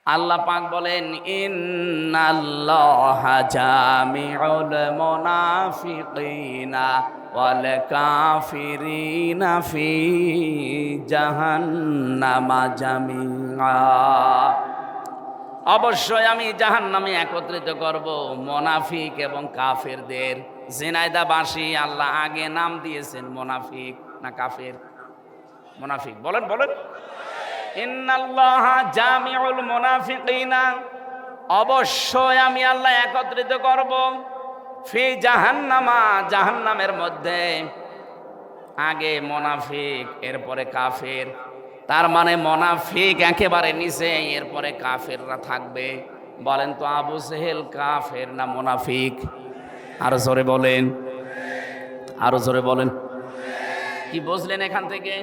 আল্লাহ পাক বলেন, ইন্নাল্লাহা জামিউল মুনাফিকিনা ওয়াল কাফিরিনা ফি জাহান্নামা জামিআ। অবশ্যই আমি জাহান্নামে একত্রিত করব মুনাফিক এবং কাফেরদের। ঝিনাইদহবাসী আল্লাহ আগে নাম দিয়েছেন মুনাফিক না কাফের? মুনাফিক। বলেন বলেন। ইন্নাল্লাহা জামিউল মুনাফিকিনা, অবশ্যই আমি আল্লাহ একত্রিত করব ফি জাহান্নামা, জাহান্নামের মধ্যে। আগে মুনাফিক, এরপরে কাফের। তার মানে মুনাফিক একেবারে নিচে, এরপরে কাফেররা থাকবে। বলেন তো, আবু জেহেল কাফের না মুনাফিক? আরো জোরে বলেন, আরো জোরে বলেন। কি বুঝলেন এখান থেকে?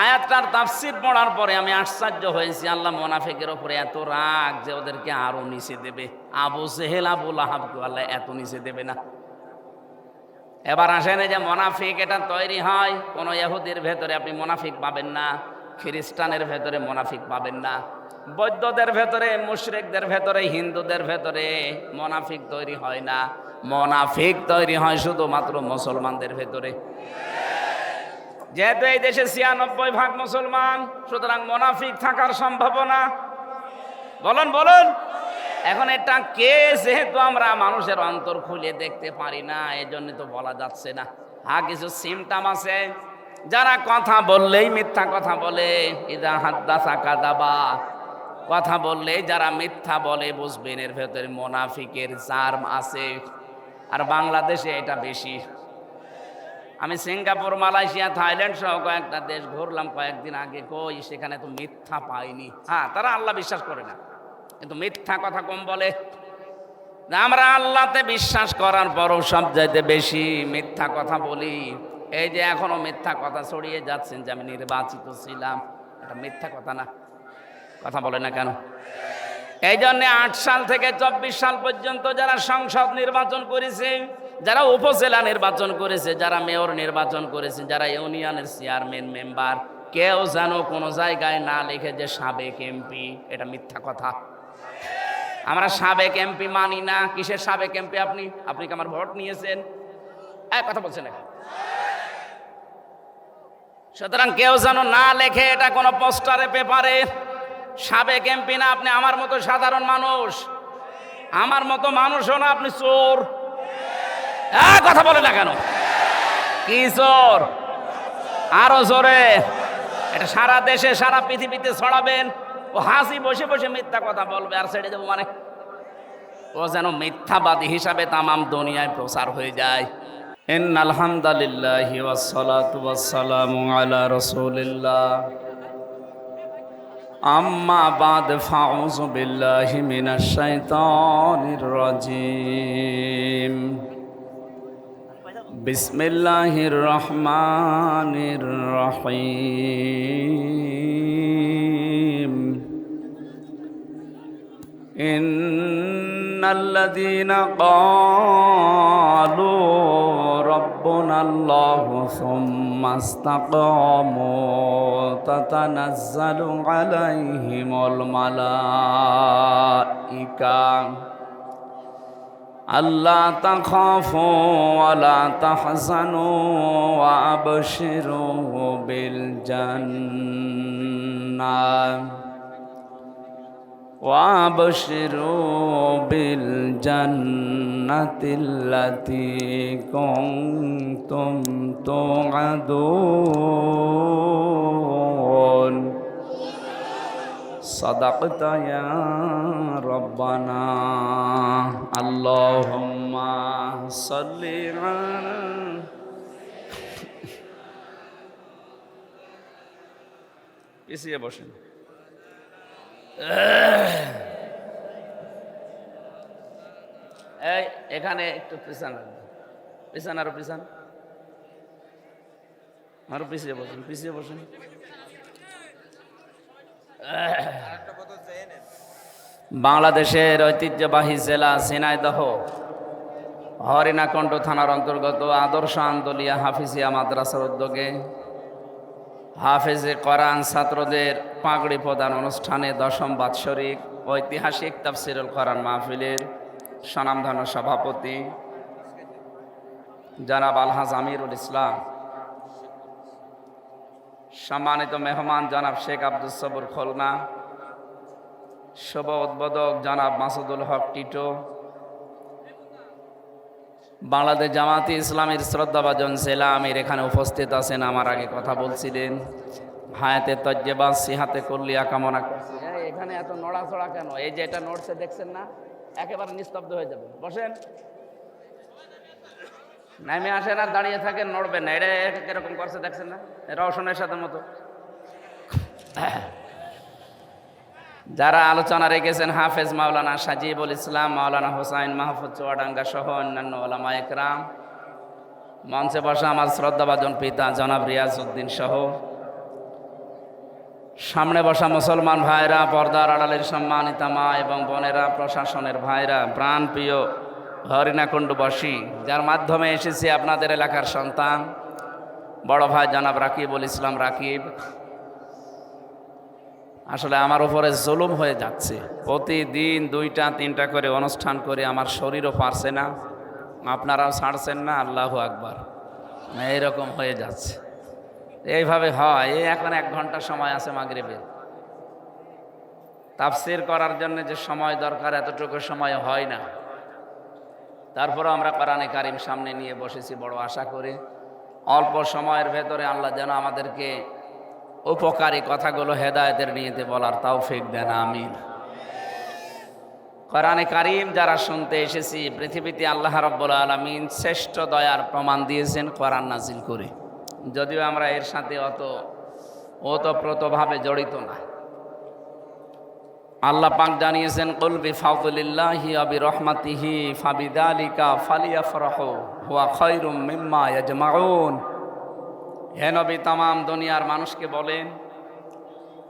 আয়াতটার তাফসীর পড়ার পরে আমি আশ্চর্য হয়েছি। আল্লাহ মুনাফিকের উপরে এত রাগ যে ওদেরকে আরো নিচে দেবে। আবু জেহেল আবু লাহাবকে আল্লাহ এত নিচে দেবে না। এবার আসেন, যে মুনাফিক এটা তৈরি হয় কোন ইহুদির ভেতরে আপনি মুনাফিক পাবেন না, খ্রিস্টানের ভেতরে মুনাফিক পাবেন না, বৌদ্ধদের ভেতরে, মুশরিকদের ভেতরে, হিন্দুদের ভেতরে মুনাফিক তৈরি হয় না। মুনাফিক তৈরি হয় শুধুমাত্র মুসলমানদের ভেতরে। যেহেতু এই দেশে ৯৬% মুসলমান, সুতরাং মুনাফিক থাকার সম্ভাবনা, বলেন বলেন। এখন এটা কে, যেহেতু আমরা মানুষের অন্তর খুলে দেখতে পারি না, এই জন্য তো বলা যাচ্ছে না। কিছু সিমটম আছে। যারা কথা বললেই মিথ্যা কথা বলে, ইদা হাদ্দাসা কাযাবা, কথা বললেই যারা মিথ্যা বলে, বুঝবেন এর ভেতরে মুনাফিকের জার্ম আছে। আর বাংলাদেশে এটা বেশি। আমি সিঙ্গাপুর, মালয়েশিয়া, থাইল্যান্ড সহ কয়েকটা দেশ ঘুরলাম কয়েকদিন আগে, কই সেখানে তো মিথ্যা পাইনি। হ্যাঁ, তারা আল্লাহ বিশ্বাস করে না, কিন্তু মিথ্যা কথা কম বলে। আমরা আল্লাহতে বিশ্বাস করার পরও সব চাইতে বেশি মিথ্যা কথা বলি। এই যে এখনো মিথ্যা কথা ছড়িয়ে যাচ্ছেন যে আমি নির্বাচিত ছিলাম, এটা মিথ্যা কথা না? কথা বলে না কেন? এই জন্যে ৮ সাল থেকে ২৪ সাল পর্যন্ত যারা সংসদ নির্বাচন করেছে, যারা উপজেলা নির্বাচন করেছে, যারা মেয়র নির্বাচন করেছে, যারা ইউনিয়নের চেয়ারম্যান মেম্বার, কেউ যেন কোনো জায়গায় না লিখে যে সাবেক এমপি। এটা মিথ্যা কথা। আমরা সাবেক এমপি মানি না। কিসের সাবেক এমপি? আপনি কি আমার ভোট নিয়েছেন? কথা বলছেন এখন। সুতরাং কেউ যেন না লেখে এটা কোনো পোস্টারে, পেপারে। সাবেক এমপি না, আপনি আমার মতো সাধারণ মানুষ। আমার মতো মানুষও না, আপনি চোর। কথা বলে না কেন? কি চোর? আরো জোরে। এটা সারা দেশে, সারা পৃথিবীতে ছড়াবেন। ও হাসি বসে বসে মিথ্যা কথা বলবে আর ছেড়ে দেবো, মানে ও যেন মিথ্যাবাদী হিসাবে তামাম দুনিয়ায় প্রচার হয়ে যায়। ইন্নাল হামদুলিল্লাহি ওয়াসসালাতু ওয়াসসালামু আলা রাসূলিল্লাহ, আম্মা বাদ, ফাউযু বিল্লাহি মিনাশ শাইতানির রাজীম। বিসমিল্লাহির রহমানির রহিম। ইন্নাল্লাযীনা ক্বালু রাব্বুনাল্লাহু সুম্মা ইসতাকামু তাতানাজ্জালু আলাইহিমুল মালাইকা আল্লা তাখাফু ওয়া লা তাহজানু ওয়া আবশিরু বিল জান্নাহ ওয়া আবশিরু বিল জান্নাতিল্লাতী কুনতুম তুআদুন। সাদাকতা ইয়া রাব্বানা। আল্লাহুম্মা সাল্লি আলা। পিছিয়ে বসেন। এই এখানে একটু পিছান, পিছান, আরো পিছান, আরো পিছিয়ে বসেন, পিছিয়ে বসেন। বাংলাদেশের ঐতিহ্যবাহী জেলা ঝিনাইদহ হরিণাকণ্ঠ থানার অন্তর্গত আদর্শ আন্দোলিয়া হাফিজিয়া মাদ্রাসার উদ্যোগে হাফেজে কোরআন ছাত্রদের পাগড়ি প্রদান অনুষ্ঠানে 10ম বাৎসরিক ঐতিহাসিক তাফসিরুল কোরআন মাহফিলের স্বনামধন্য সভাপতি জনাব আলহাজ আমিরুল ইসলাম, সম্মানিত মেহমান জনাব শেখ আব্দুল সবুর খুলনা, শুভ উদ্বোধক জনাব মাসুদুল হক টিটো, বাংলাদেশ জামাতি ইসলামের শ্রদ্ধাভাজন জেলা আমির এখানে উপস্থিত আছেন, আমার আগে কথা বলছিলেন। হায়াতে তজ্জেবা সিহাতে কুল্লিয়া কামনা করছি। এখানে এত নড়াচড়া কেন? এই যে এটা নড়ছে দেখছেন না, একেবারে নিস্তব্ধ হয়ে যাবে। বসেন, নামে আসেন আর দাঁড়িয়ে থাকেন, নড়বেন না। এটা কিরকম করছে দেখছেন না, রওশনের সাথে মতো। যারা আলোচনা রেখেছেন হাফেজ মাওলানা সাজিবুল ইসলাম, মাওলানা হোসাইন মাহফুজ চুয়াডাঙ্গা সহ অন্যান্য ওলামা একরাম, মঞ্চে বসা আমার শ্রদ্ধাভাজন পিতা জনাব রিয়াজউদ্দিন সহ সামনে বসা মুসলমান ভাইরা, পর্দার আড়ালের সম্মানিতা মা এবং বোনেরা, প্রশাসনের ভাইরা, প্রাণপ্রিয় হরিণাকুণ্ডবাসী, যার মাধ্যমে এসেছি আপনাদের এলাকার সন্তান বড় ভাই জনাব রাকিবুল ইসলাম রাকিব। আসলে আমার উপরে জুলুম হয়ে যাচ্ছে, প্রতিদিন 2টা 3টা করে অনুষ্ঠান করে আমার শরীরও পারছে না, আপনারাও ছাড়ছেন না। আল্লাহু আকবার, এইরকম হয়ে যাচ্ছে। এইভাবে হয়। এখন 1 ঘন্টা সময় আছে মাগরিবের, তাফসির করার জন্য যে সময় দরকার এতটুকু সময় হয় না। তারপরে আমরা কোরআনে কারিম সামনে নিয়ে বসেছি বড় আশা করে অল্প সময়ের ভেতরে আল্লাহ যেন আমাদেরকে উপকারী কথাগুলো হেদায়েতের নিয়তে বলার তৌফিক দেন, আমিন। কোরআনে কারিম যারা শুনতে এসেছি, পৃথিবীতে আল্লাহ রাব্বুল আলামিন শ্রেষ্ঠ দয়ার প্রমাণ দিয়েছেন কোরআন নাজিল করে, যদিও আমরা এর সাথে ওতপ্রোতভাবে জড়িত না। আল্লাহ পাক জানিয়েছেন, কুল বিফাদলিল্লাহি ওয়া বিরহমাতিহি ফাবিযালিকা ফালিয়াফরাহু হুয়া খায়রুম মিম্মা ইয়াজমাউন। হে নবী, তামাম দুনিয়ার মানুষকে বলেন,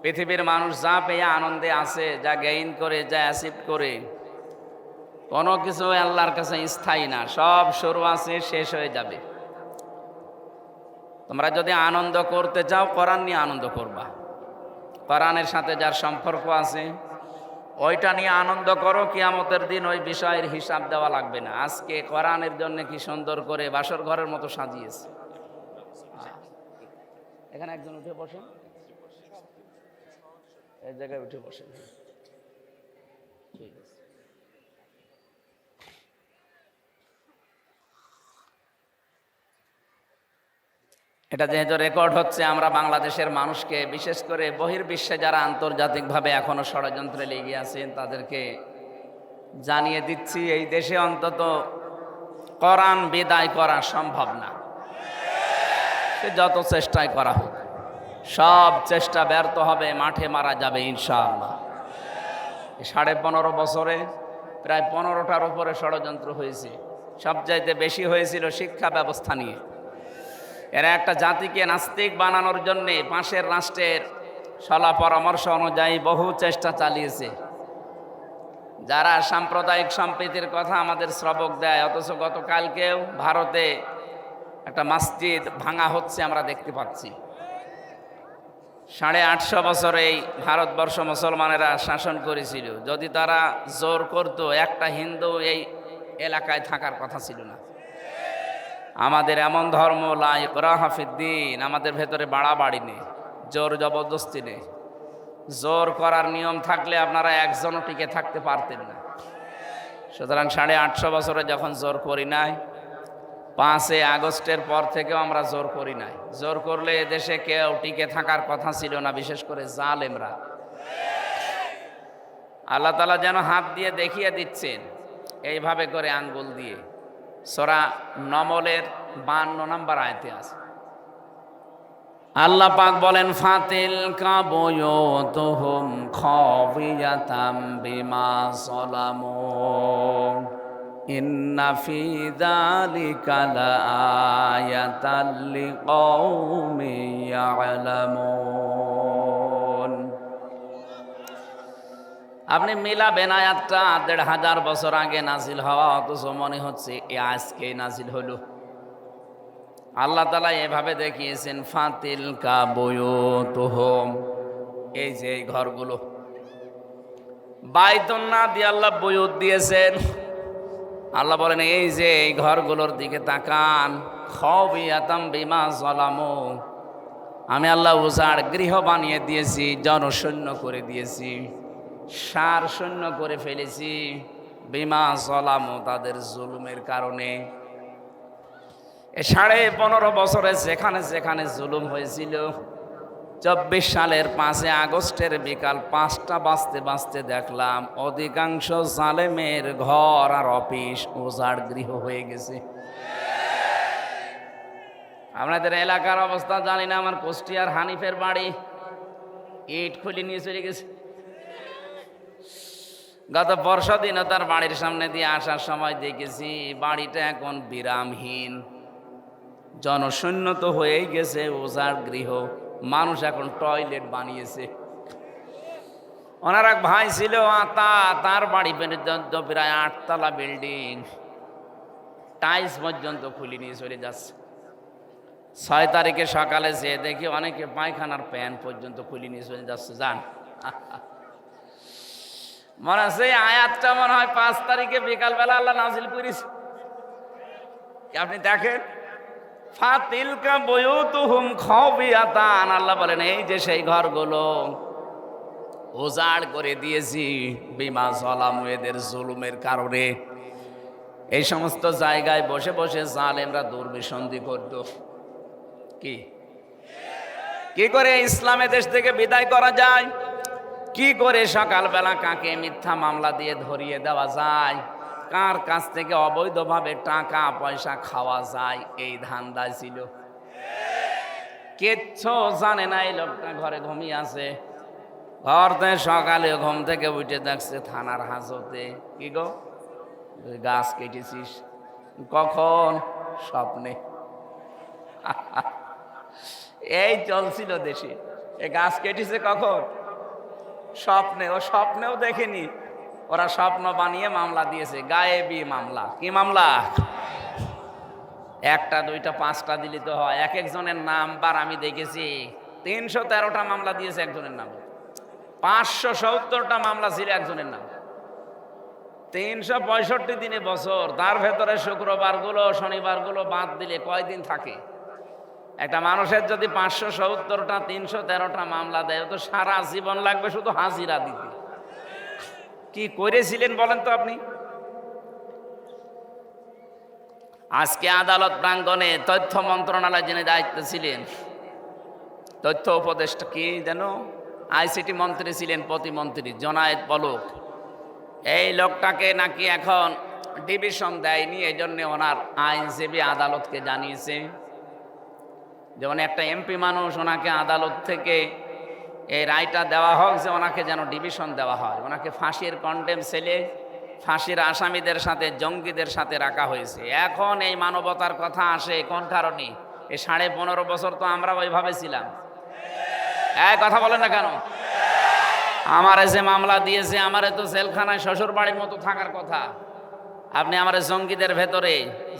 পৃথিবীর মানুষ যা পেয়ে আনন্দে আছে, যা গেইন করে, যা অ্যাচিভ করে, কোনো কিছু আল্লাহর কাছে স্থায়ী না, সব শুরু আছে, শেষ হয়ে যাবে। তোমরা যদি আনন্দ করতে চাও, কোরআন নিয়ে আনন্দ করবা। কোরআনের সাথে যার সম্পর্ক আছে ওইটা নিয়ে আনন্দ করো। কিয়ামতের দিন ওই বিষয়ের হিসাব দেওয়া লাগবে না। আজকে কোরআনের জন্য কি সুন্দর করে বাসর ঘরের মতো সাজিয়েছে। এখানে একজন উঠে বসেন, এই জায়গায় উঠে বসেন। ঠিক আছে, এটা যেহেতু রেকর্ড হচ্ছে, আমরা বাংলাদেশের মানুষকে, বিশেষ করে বহির্বিশ্বে যারা আন্তর্জাতিকভাবে এখনো ষড়যন্ত্রে লেগে আছেন, তাদেরকে জানিয়ে দিচ্ছি, এই দেশে অন্তত কোরআন বিদায় করা সম্ভব না। যত চেষ্টাই করা হোক, সব চেষ্টা ব্যর্থ হবে, মাঠে মারা যাবে ইনশাআল্লাহ। 15.5 বছরে প্রায় 15টার উপরে ষড়যন্ত্র হয়েছে। সবচাইতে বেশি হয়েছিল শিক্ষা ব্যবস্থা নিয়ে। এরা একটা জাতিকে নাস্তিক বানানোর জন্যে পাশের রাষ্ট্রের সলা পরামর্শ অনুযায়ী বহু চেষ্টা চালিয়েছে। যারা সাম্প্রদায়িক সম্প্রীতির কথা আমাদের শ্রবক দেয়, অথচ গতকালকেও ভারতে একটা মসজিদ ভাঙা হচ্ছে আমরা দেখতে পাচ্ছি। 850 বছর এই ভারতবর্ষ মুসলমানেরা শাসন করেছিল। যদি তারা জোর করত, একটা হিন্দু এই এলাকায় থাকার কথা ছিল না। আমাদের এমন ধর্ম লা ইকরাহা ফিদ্দিন, আমাদের ভেতরে বাড়াবাড়ি নেই, জোর জবরদস্তি নেই। জোর করার নিয়ম থাকলে আপনারা একজনও টিকে থাকতে পারতেন না। সুতরাং 850 বছরে যখন জোর করি নাই, 5 আগস্টের পর থেকেও আমরা জোর করি নাই। জোর করলে এদেশে কেউ টিকে থাকার কথা ছিল না, বিশেষ করে জালেমরা। আল্লাহ তাআলা যেন হাত দিয়ে দেখিয়ে দিচ্ছেন, এইভাবে করে আঙ্গুল দিয়ে। সূরা নমলের 52 নম্বর আয়াতে আছে, আল্লাহ পাক বলেন, ফাতিল কাবুয়ুতুহুম খাবিয়াতাম বিমা যালামু ইন্না ফি যালিকা লাআয়াতাল লিকাউমিন ইয়ালামুন। আপনি মিলাবেন আয়াতটা 1500 বছর আগে নাজিল হওয়া, অথচ মনে হচ্ছে এ আজকে নাজিল হলো। আল্লাহ তাআলা এভাবে দেখিয়েছেন, ফাতিল কা বুয়ুতুহুম, এই যে এই ঘরগুলো, বাইতুন না দিয়ে আল্লাহ বুয়ুত দিয়েছেন। আল্লাহ বলেন এই যে এই ঘরগুলোর দিকে তাকান, খাওবিয়াতাম বিমা যালামু, আমি আল্লাহ উজাড় গৃহ বানিয়ে দিয়েছি, জনশূন্য করে দিয়েছি, সার শূন্য করে ফেলেছি, বিমা যালামু, তাদের জুলুমের কারণে। 15.5 বছরে যেখানে যেখানে জুলুম হয়েছিল, 24 সালের 5 আগস্টের বিকাল 5টা বাজতে বাজতে দেখলাম অধিকাংশ জালেমের ঘর আর অফিস উজাড় গৃহ হয়ে গেছে। আপনাদের এলাকার অবস্থা জানি না, আমার কুষ্টিয়ার হানিফের বাড়ি ইট খুলে নিয়ে চলে গেছে। গত বর্ষা দিনও তার বাড়ির সামনে দিয়ে আসার সময় দেখেছি বাড়িটা এখন বিরামহীন, জনশূন্য তো হয়েই গেছে, উজাড় গৃহ। মানুষ এখন টয়লেট বানিয়েছে। ওনার এক ভাই ছিল তার বাড়ি পর্যন্ত প্রায় 8 তলা বিল্ডিং, টাইলস পর্যন্ত খুলে নিয়ে চলে যাচ্ছে। 6 তারিখে সকালে যেয়ে দেখি অনেকে পায়খানার প্যান পর্যন্ত খুলে নিয়ে চলে যাচ্ছে। যান, মনে আছে আয়াতটা মনে হয় 5 তারিখে বিকালবেলা আল্লাহ নাজিল করেছে। আপনি দেখেন, ফাতিলকা বুয়ুতুহুম খাওবিয়াতান, আল্লাহ বলেন এই যে সেই ঘরগুলো উজাড় করে দিয়েছি, বিমা যালামু, এদের জুলুমের কারণে। এই সমস্ত জায়গায় বসে বসে জালেমরা দুর্বিসন্ধি করত। কি করে ইসলামে দেশ থেকে বিদায় করা যায়, কি করে সকালবেলা কাকে মিথ্যা মামলা দিয়ে ধরিয়ে দেওয়া যায়, কার কাছ থেকে অবৈধভাবে টাকা পয়সা খাওয়া যায়, এই ধান্দায় ছিল। কিচ্ছু জানে না, এই লোকটা ঘরে ঘুমিয়ে আছে। ঘরতে সকালে ঘুম থেকে উঠে দেখছে থানার হাজতে, কি গো তুই গাছ কেটেছিস? কখন? স্বপ্নে। এই চলছিল দেশে, এ গাছ কেটেছে কখন? স্বপ্নে। ও স্বপ্নেও দেখেনি, ওরা স্বপ্ন বানিয়ে মামলা দিয়েছে, গায়েবী মামলা। কি মামলা? 1টা 2টা 5টা দিলে তো হয়। এক একজনের নাম্বার আমি দেখেছি 313টা মামলা দিয়েছে একজনের নাম, 570টা মামলা ছিল একজনের নাম। 365 দিনে বছর, তার ভেতরে শুক্রবারগুলো শনিবারগুলো বাদ দিলে কয়দিন থাকে? একটা মানুষের যদি 570টা 313টা মামলা দেয়, তো সারা জীবন লাগবে শুধু হাজিরা দিতে। কি করেছিলেন বলেন তো আপনি? আজকে আদালত প্রাঙ্গণে তথ্য মন্ত্রণালয় যিনি দায়িত্বে ছিলেন, তথ্য উপদেষ্টা কি যেন, আইসিটি মন্ত্রী ছিলেন, প্রতিমন্ত্রী জোনায়েদ পলক, এই লোকটাকে নাকি এখন ডিভিশন দেয়নি, এই জন্য ওনার আইনজীবী আদালতকে জানিয়েছে। যেমন একটা এমপি মানুষ, ওনাকে আদালত থেকে এই রায়টা দেওয়া হোক যে ওনাকে যেন ডিভিশন দেওয়া হয়, ওনাকে ফাঁসির কন্ডেম সেলে ফাঁসির আসামিদের সাথে জঙ্গিদের সাথে রাখা হয়েছে। এখন এই মানবতার কথা আসে কোন কারণে? এই 15.5 বছর তো আমরা ওইভাবে ছিলাম। কথা বলেন না কেন? আমারে যে মামলা দিয়েছে, আমারে তো জেলখানায় শ্বশুর বাড়ির মতো থাকার কথা। আপনি আমারে জঙ্গিদের ভেতরে,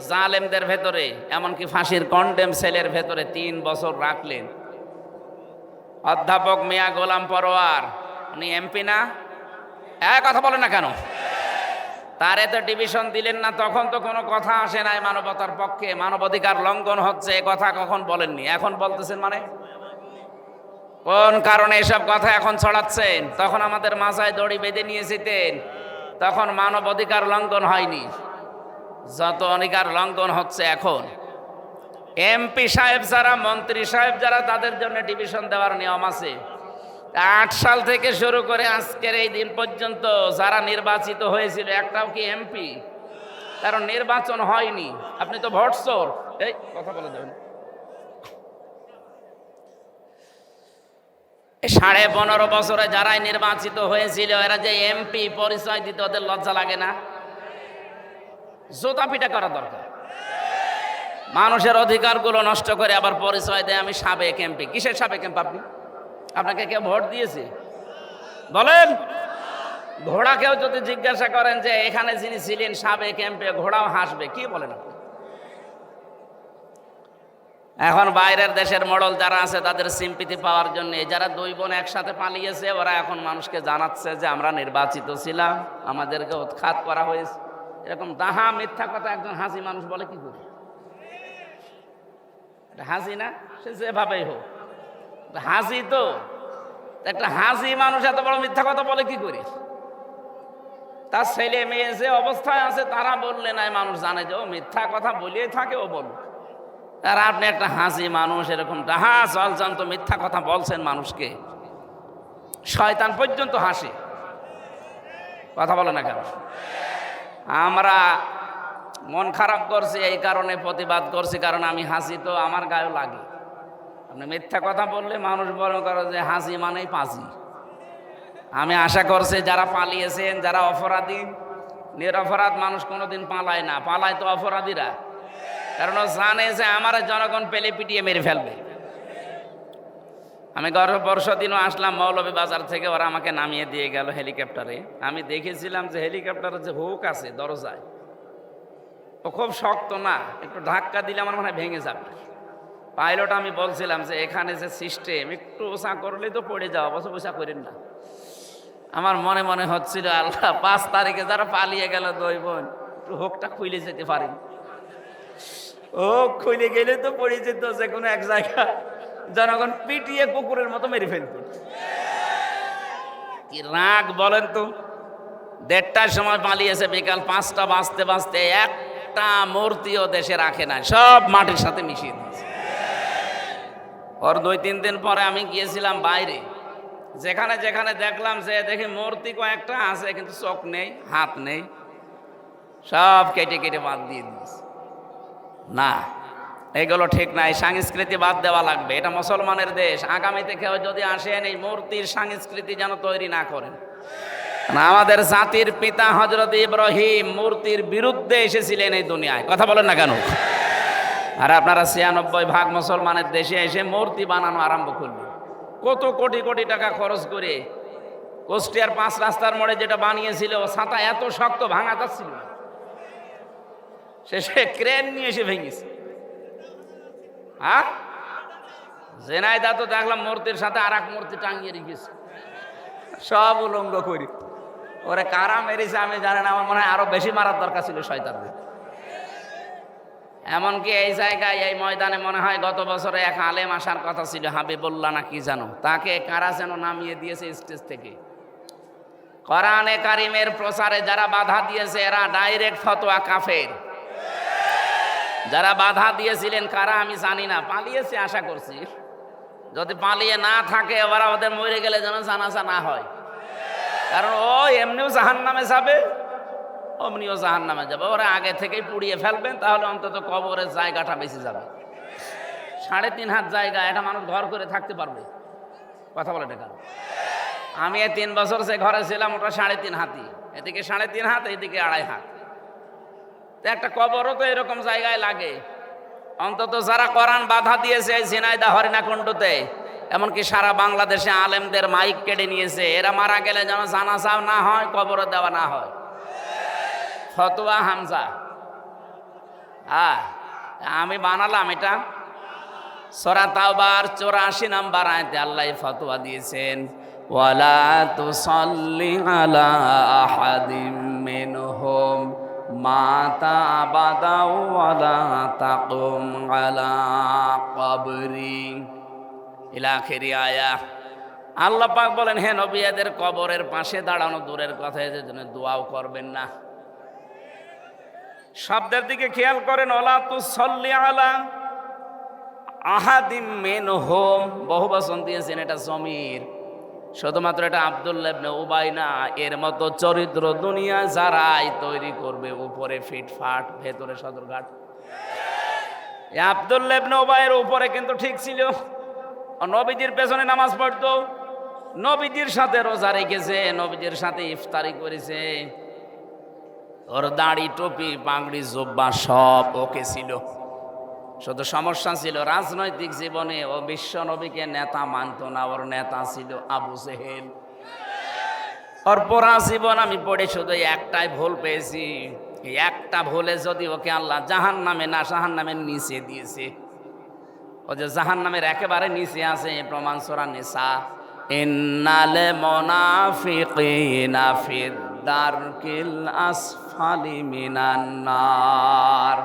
জালেমদের ভেতরে, এমনকি ফাঁসির কন্ডেম সেলের ভেতরে 3 বছর রাখলেন। অধ্যাপক মিয়া গোলাম পরোয়ার, উনি এমপি না? কথা বলেন না কেন? তার এত ডিভিশন দিলেন না, তখন তো কোনো কথা আসে নাই মানবতার পক্ষে, মানবাধিকার লঙ্ঘন হচ্ছে এ কথা কখন বলেননি, এখন বলতেছেন মানে? কোন কারণে এসব কথা এখন ছড়াচ্ছেন? তখন আমাদের মাথায় দড়ি বেঁধে নিয়ে যেতেন, তখন মানব অধিকার লঙ্ঘন হয়নি। যত অধিকার লঙ্ঘন হচ্ছে এখন। এমপি সাহেব যারা, মন্ত্রী সাহেব যারা, তাদের জন্য ডিভিশন দেওয়ার নিয়ম আছে। 8 সাল থেকে শুরু করে আজকের এই দিন পর্যন্ত যারা নির্বাচিত হয়েছিল, একটাও কি এমপি? কারণ নির্বাচন হয়নি। আপনি তো ভোট চোর। এই কথা বলে দেবেন। 15.5 বছরে যারাই নির্বাচিত হয়েছিল, এরা যে এমপি পরিচয় দিতে ওদের লজ্জা লাগে না? জোতা পিটা করা দরকার। মানুষের অধিকারগুলো নষ্ট করে আবার পরিচয় দেয় আমি সাবেক এমপি। কিসের সাবেক এমপি আপনি? আপনাকে কেউ ভোট দিয়েছে? বলেন। ঘোড়াকেও যদি জিজ্ঞাসা করেন যে এখানে যিনি ছিলেন সাবেক এমপি, ঘোড়াও হাসবে। কি বলেন আপনি? এখন বাইরের দেশের মডেল যারা আছে তাদের সিম্পিতি পাওয়ার জন্য যারা দুই বোন একসাথে পালিয়েছে ওরা এখন মানুষকে জানাচ্ছে যে আমরা নির্বাচিত ছিলাম, আমাদেরকে উৎখাত করা হয়েছে। এরকম দাহা মিথ্যা কথা একজন হাসি মানুষ বলে কি করে? হাসি না, সে যেভাবেই হোক হাসি। তো একটা হাসি মানুষ এত বড় মিথ্যা কথা বলে কি করে? তার ছেলে মেয়ে যে অবস্থায় আছে তারা বললে নাই মানুষ জানে যে ও মিথ্যা কথা বলিয়ে থাকে, ও বলুক। আর আপনি একটা হাসি মানুষ এরকম ডাহা চলচান্ত মিথ্যা কথা বলছেন মানুষকে, শয়তান পর্যন্ত হাসে। কথা বলে না কেন? আমরা মন খারাপ করছি এই কারণে প্রতিবাদ করছি, কারণ আমি হাসি তো আমার গায়েও লাগে। আপনি মিথ্যা কথা বললে মানুষ বলে করে যে হাসি মানেই পাঁচি। আমি আশা করছি যারা পালিয়েছেন, যারা অপরাধী, নিরপরাধ মানুষ কোনোদিন পালায় না, পালায় তো অপরাধীরা। কারণ ও জানে যে আমার জনগণ পেলে পিটিয়ে মেরে ফেলবে। আমি গত দিনও আসলাম মৌলভীবাজার থেকে, ওরা আমাকে নামিয়ে দিয়ে গেল হেলিকপ্টারে। আমি দেখেছিলাম যে হেলিকপ্টারের যে হুক আছে দরজায়, ও খুব শক্ত না, একটু ধাক্কা দিলে আমার মনে হয় ভেঙে যাবে। পাইলট আমি বলছিলাম যে এখানে যে সিস্টেম একটু ওসা করলেই তো পড়ে যাওয়া, বছর ওসা করেন না। আমার মনে মনে হচ্ছিল আল্লাহ 5 তারিখে যারা পালিয়ে গেল দুই বোন, একটু হুকটা খুলে যেতে পারেন। ও খুলে গেলে তো পড়ে যেত যে কোনো এক জায়গা, জনগণ পিটিয়ে কুকুরের মতো মেরে ফেলত। কি রাগ বলেন তো! 1:30টার সময় পালিয়েছে, বিকাল 5টা বাজতে বাজতে একটা মূর্তিও দেশে রাখে না, সব মাটির সাথে মিশিয়ে দিয়েছে। ওর 2-3 দিন পরে আমি গিয়েছিলাম বাইরে, যেখানে যেখানে দেখলাম যে দেখি মূর্তি কয়েকটা আছে কিন্তু চোখ নেই, হাত নেই, সব কেটে কেটে বাদ দিয়ে দিয়েছে। না, এগুলো ঠিক নাই, সংস্কৃতি বাদ দেওয়া লাগবে। এটা মুসলমানের দেশ, আগামীতে কেউ যদি আসেন এই মূর্তির সংস্কৃতি যেন তৈরি না করেন। আমাদের জাতির পিতা হযরত ইব্রাহিম মূর্তির বিরুদ্ধে এসেছিলেন এই দুনিয়ায়, কথা বলেন না কেন? আর আপনারা 96% মুসলমানের দেশে এসে মূর্তি বানানো আরম্ভ করলেন। কত কোটি কোটি টাকা খরচ করে কুষ্টিয়ার 5 রাস্তার মোড়ে যেটা বানিয়েছিল, ছাতা এত শক্ত ভাঙা যাচ্ছিল না, শেষে ক্রেন নিয়ে এসে ভেঙেছে। হ্যাঁ, জেনাইদা তো দেখলাম মূর্তির সাথে আর এক মূর্তি টাঙিয়ে রেখেছে, সব উলঙ্গ করি। ওরে কারা মেরেছে আমি জানি না, আমার মনে হয় আরো বেশি মারার দরকার ছিল শয়তানদের। এমনকি এই জায়গায় এই ময়দানে মনে হয় গত বছরে এক আলেম আসার কথা ছিল, হাবিবুল্লাহ না কি জানো, তাকে কারা যেন নামিয়ে দিয়েছে স্টেজ থেকে। কোরআনে কারিমের প্রচারে যারা বাধা দিয়েছে এরা ডাইরেক্ট ফতোয়া কাফের। যারা বাধা দিয়েছিলেন কারা আমি জানি না, পালিয়েছে আশা করছি। যদি পালিয়ে না থাকে ওরা ওদের মরে গেলে যেন জানাজা না হয়, কারণ ও এমনিও জাহান্নামে যাবে, অমনিও জাহান্নামে যাবে। ওরা আগে থেকেই পুড়িয়ে ফেলবেন, তাহলে অন্তত কবরের জায়গাটা বেশি যাবে। 3.5 হাত জায়গা, এটা মানুষ ঘর করে থাকতে পারবে? কথা বলে কেন? আমি 3 বছর যে ঘরে ছিলাম ওটা 3.5 হাতই, এদিকে 3.5 হাত, এদিকে 2.5 হাত। তো একটা কবরও তো এরকম জায়গায় লাগে। অন্তত যারা কোরআন বাধা দিয়েছে এই ঝিনাইদহ হরিণাকুণ্ডুতে, এমনকি সারা বাংলাদেশে আলেমদের মাইক কেড়ে নিয়েছে, এরা মারা গেলে যেন জানাজা না হয়, কবরে দেওয়া না হয়। ফতোয়া হামজা, আমি বানালাম এটা। সূরা তাওবার 84 নম্বর আয়াতে আল্লাহ ফতোয়া দিয়েছেন, ওয়ালা তুসাল্লি আলা আহাদিম মিনহুম মাতা আবাদা ওয়ালা তাকুম আলা কবরি ইলা আখিরি আয়া। আল্লাহ পাক বলেন, হে নবী, এদের কবরের পাশে দাঁড়ানো দূরের কথা, এদের জন্য দোয়াও করবেন না। শব্দের দিকে খেয়াল করেন, ওয়ালা তুসাল্লি আলা আহাদিম মিনহুম, বহুবচন দিয়েছেন, এটা জমির। শুধুমাত্র এটা আব্দুল্লাহ ইবনে উবাই না, এর মতো চরিত্র দুনিয়া যারাই তৈরি করবে, উপরে ফিটফাট ভেতরে সদরঘাট। এই আব্দুল্লাহ ইবনে উবাইয়ের উপরে কিন্তু ঠিক ছিল, নবীজির পেছনে নামাজ পড়তো, নবীজির সাথে রোজা রেখেছে, নবীজির সাথে ইফতারি করেছে, ওর দাড়ি টুপি পাগড়ি জুব্বা সব ওকে ছিল। শুধু সমস্যা ছিল রাজনৈতিক জীবনে ও বিশ্ব নবীকে নেতা মানত না, ওর নেতা ছিল আবু জেহেল। ওর পড়া জীবন আমি পড়ে শুধু একটাই ভুল পেয়েছি, এই একটা ভুলে যদি ওকে আল্লাহ জাহান্নামে না জাহান্নামের নিচে দিয়েছে। ও যে জাহান্নামের একেবারে নিচে আছে, প্রমাণ সূরা নিসা, ইন্নাল মুনাফিকিনা ফিদ দারকিল আসফালি মিনান নার।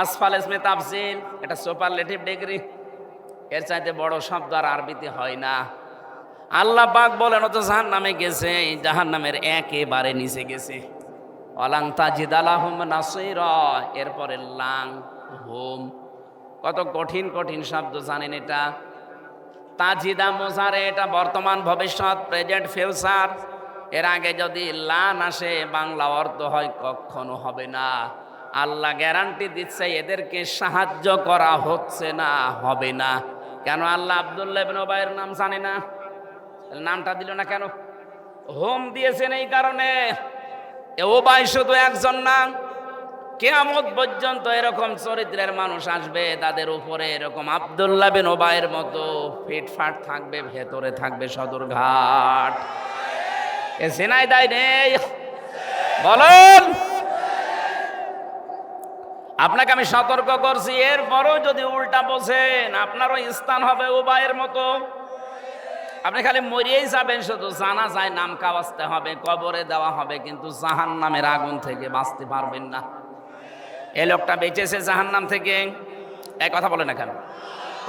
আসফাল ইসমে তাফসীল, এটা সুপারলেটিভ ডিগ্রি, এর চাইতে বড় শব্দ আর আরবিতে হয় না। আল্লাহ পাক বলেন ও তো জাহান্নামে গেছে, জাহান্নামের একেবারে নিচে গেছে। ওয়ালাং তাজিদা লাহুম নাসীরা, এরপরে লাং হুম, কত কঠিন কঠিন শব্দ জানেন এটা। তাজিদা মোজারে, এটা বর্তমান ভবিষ্যৎ, প্রেজেন্ট ফিউচার। এর আগে যদি লান আসে বাংলা অর্থ হয় কখনো হবে না। আল্লাহ গ্যারান্টি দিচ্ছে এদেরকে সাহায্য করা হচ্ছে না, হবে না। কেন? আল্লাহ আব্দুল্লাহ ইবনে উবাইয়ের নাম জানে না, নামটা দিল না কেন? হোম দিয়েছেন এই কারণে। উবাই শুধু একজন না, কিয়ামত পর্যন্ত এরকম চরিত্রের মানুষ আসবে, তাদের উপরে এরকম আব্দুল্লাহ বিন উবাইয়ের মতো ফিটফাট থাকবে, ভেতরে থাকবে সদরঘাট। এ সেনাই দায় নেই, বলুন। আপনাকে আমি সতর্ক করছি, এরপরও যদি উল্টা বোঝেন আপনারও স্থান হবে উবাইয়ের মতো। আপনি খালি মরিয়েই যাবেন, শুধু জানা যায় নাম কাওয়াজতে হবে, কবরে দেওয়া হবে, কিন্তু জাহান্নামের আগুন থেকে বাঁচতে পারবেন না। এই লোকটা বেঁচেছে জাহান্নাম থেকে, এই কথা বলে না কেন?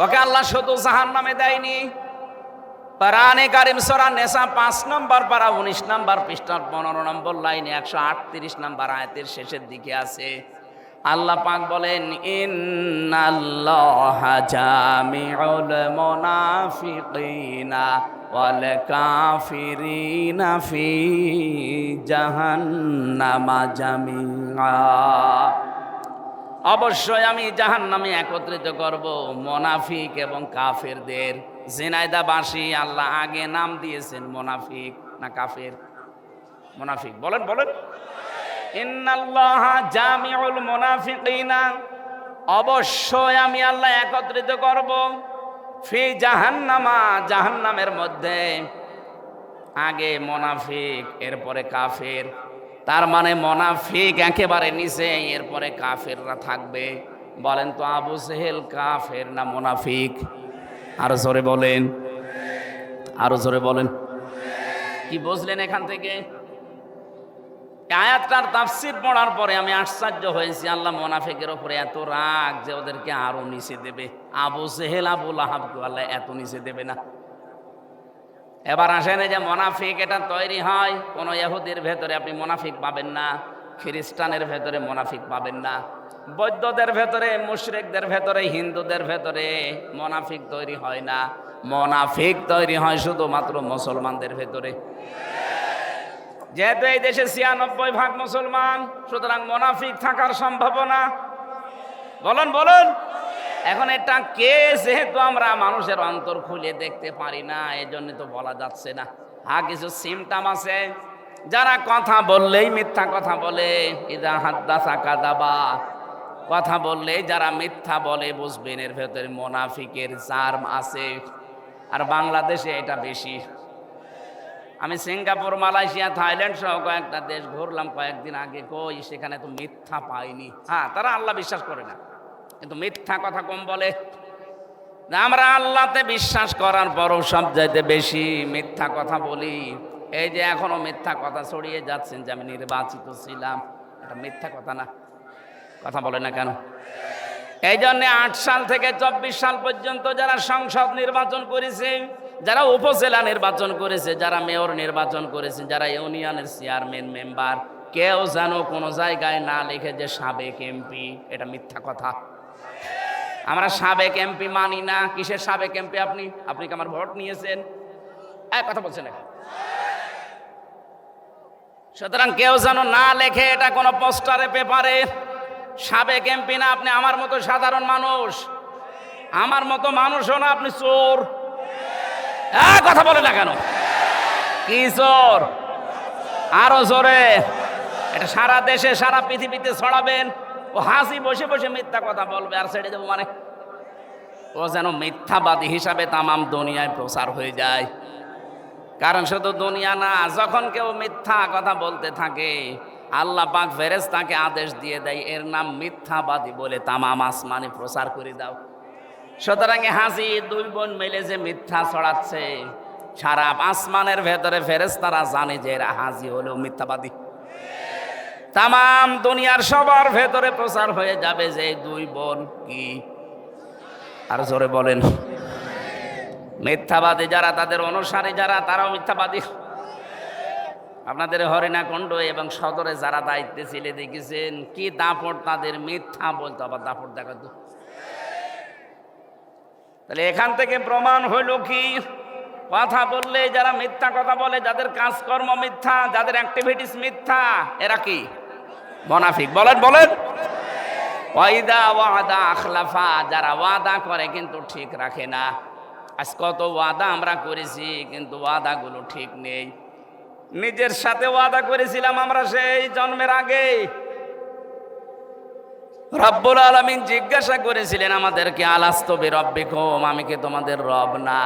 ওকে আল্লাহ শুধু জাহান্নামে দেয়নি। কোরআনে কারীম সূরা নিসা 5 নম্বর পারা 19 নম্বর পৃষ্ঠার 15 নম্বর লাইনে 138 নম্বর আয়াতের শেষের দিকে আছে, আল্লাহ পাক বলেন ইন্নাল্লাহা জামিউল মুনাফিকিনা ওয়াল কাফিরিনা ফি জাহান্নামা জামিআ। অবশ্যই আমি জাহান্নামে একত্রিত করব মুনাফিক এবং কাফেরদের। ঝিনাইদাবাসী আল্লাহ আগে নাম দিয়েছেন মুনাফিক না কাফের? মুনাফিক। বলেন বলেন। ইন্নাল্লাহা জামিউল মুনাফিকিনা, অবশ্যই আমি আল্লাহ একত্রিত করব ফি জাহান্নামা, জাহান্নামের মধ্যে। আগে মুনাফিক, এরপরে কাফের। তার মানে মুনাফিক একেবারে নিচে, এরপরে কাফেররা থাকবে। বলেন তো আবু জেহেল কাফের না মুনাফিক? আরো জোরে বলেন, আরো জোরে বলেন। কি বুঝলেন এখান থেকে? আয়াতটার তাফসীর পড়ার পরে আমি আশ্চর্য হয়েছি, আল্লাহ মুনাফিকের উপরে এত রাগ যে ওদেরকে আরো নিচে দেবে। আবু জেহেল আবু লাহাবকে আল্লাহ এত নিচে দেবে না। এবার আসেন, যে মুনাফিক এটা তৈরি হয় কোন ইহুদির ভেতরে আপনি মুনাফিক পাবেন না, খ্রিস্টানের ভেতরে মুনাফিক পাবেন না, বৌদ্ধদের ভেতরে, মুশরিকদের ভেতরে, হিন্দুদের ভেতরে মুনাফিক তৈরি হয় না। মুনাফিক তৈরি হয় শুধুমাত্র মুসলমানদের ভেতরে। যেহেতু এই দেশে ৯৬% মুসলমান, সুতরাং মুনাফিক থাকার সম্ভাবনা, বলুন বলুন। এখন এটা কে, যেহেতু আমরা মানুষের অন্তর খুলে দেখতে পারি না, এজন্য তো বলা যাচ্ছে না। হ্যাঁ, কিছু সিমটম আছে। যারা কথা বললেই মিথ্যা কথা বলে, ইদা হাদ্দাসা কাযাবা, কথা বললেই যারা মিথ্যা বলে, বুঝবেন এর ভেতরে মুনাফিকের জার্ম আছে। আর বাংলাদেশে এটা বেশি। আমি সিঙ্গাপুর, মালয়েশিয়া, থাইল্যান্ড সহ কয়েকটা দেশ ঘুরলাম কয়েকদিন আগে, কই সেখানে তো মিথ্যা পাইনি। হ্যাঁ, তারা আল্লাহ বিশ্বাস করে না, কিন্তু মিথ্যা কথা কম বলে। আমরা আল্লাহতে বিশ্বাস করার পরও সব চাইতে বেশি মিথ্যা কথা বলি। এই যে এখনো মিথ্যা কথা ছড়িয়ে যাচ্ছেন যে আমি নির্বাচিত ছিলাম, এটা মিথ্যা কথা না? কথা বলে না কেন? এই জন্যে ৮ সাল থেকে ২৪ সাল পর্যন্ত যারা সংসদ নির্বাচন করেছে, যারা উপজেলা নির্বাচন করেছে, যারা মেয়র নির্বাচন করেছে, যারা ইউনিয়নের চেয়ারম্যান মেম্বার, কেউ যেন কোনো জায়গায় না লিখে যে সাবেক এমপি। এটা মিথ্যা কথা। আমরা সাবেক এমপি মানি না। কিসের সাবেক এমপি? আপনি আপনি কি আমার ভোট নিয়েছেন? এক কথা বলছেন না। সুতরাং কেউ যেন না লেখে এটা কোনো পোস্টারে, পেপারে। সাবেক এমপি না, আপনি আমার মতো সাধারণ মানুষ, আমার মতো মানুষও না, আপনি চোর। কথা বলে না কেন? কি চোর? আরো জোরে। এটা সারা দেশে, সারা পৃথিবীতে ছড়াবেন। ও হাসি বসে বসে মিথ্যা কথা বলবে আর ছেড়ে দেবো, মানে ও যেন মিথ্যাবাদী হিসাবে তামাম দুনিয়ায় প্রচার হয়ে যায়। কারণ শুধু দুনিয়া না, যখন কেউ মিথ্যা কথা বলতে থাকে, আল্লাহ পাক ফেরেশতাকে আদেশ দিয়ে দেয়, এর নাম মিথ্যাবাদী বলে তামাম আসমানে প্রচার করে দাও। সুতরাং হাসি দুই বোন মিলে যে মিথ্যা ছড়াচ্ছে, সারা আসমানের ভেতরে ফেরেশতারা জানে যে এরা হাসি হলেও মিথ্যাবাদী। তামাম দুনিয়ার সবার ভেতরে প্রচার হয়ে যাবে যে এই দুই বোন কি, আর জোরে বলেন, মিথ্যাবাদী যারা, তাদের অনুসারী যারা, তারাও মিথ্যাবাদী। আপনাদের হরিণাকুণ্ড এবং সদরে যারা দায়িত্বে ছিলে দেখেছেন কি দাপট তাদের, মিথ্যা বলতো আবার দাপট দেখাতো। তাহলে এখান থেকে প্রমাণ হইল কি, কথা বললে যারা মিথ্যা কথা বলে, যাদের কাজকর্ম মিথ্যা, যাদের অ্যাক্টিভিটিস মিথ্যা, এরা কি মুনাফিক। বলেন বলেন। ওয়াইদা ওয়াদা আখলাফা, যারা ওয়াদা করে কিন্তু ঠিক রাখে না। আজ কত ওয়াদা আমরা করেছি কিন্তু ওয়াদাগুলো ঠিক নেই। নিজের সাথে ওয়াদা করেছিলাম আমরা সেই জন্মের আগে। রব্বুল আলামিন জিজ্ঞাসা করেছিলেন আমাদেরকে, আলাস্তু বিরব্বিকুম, আমি কি তোমাদের রব না?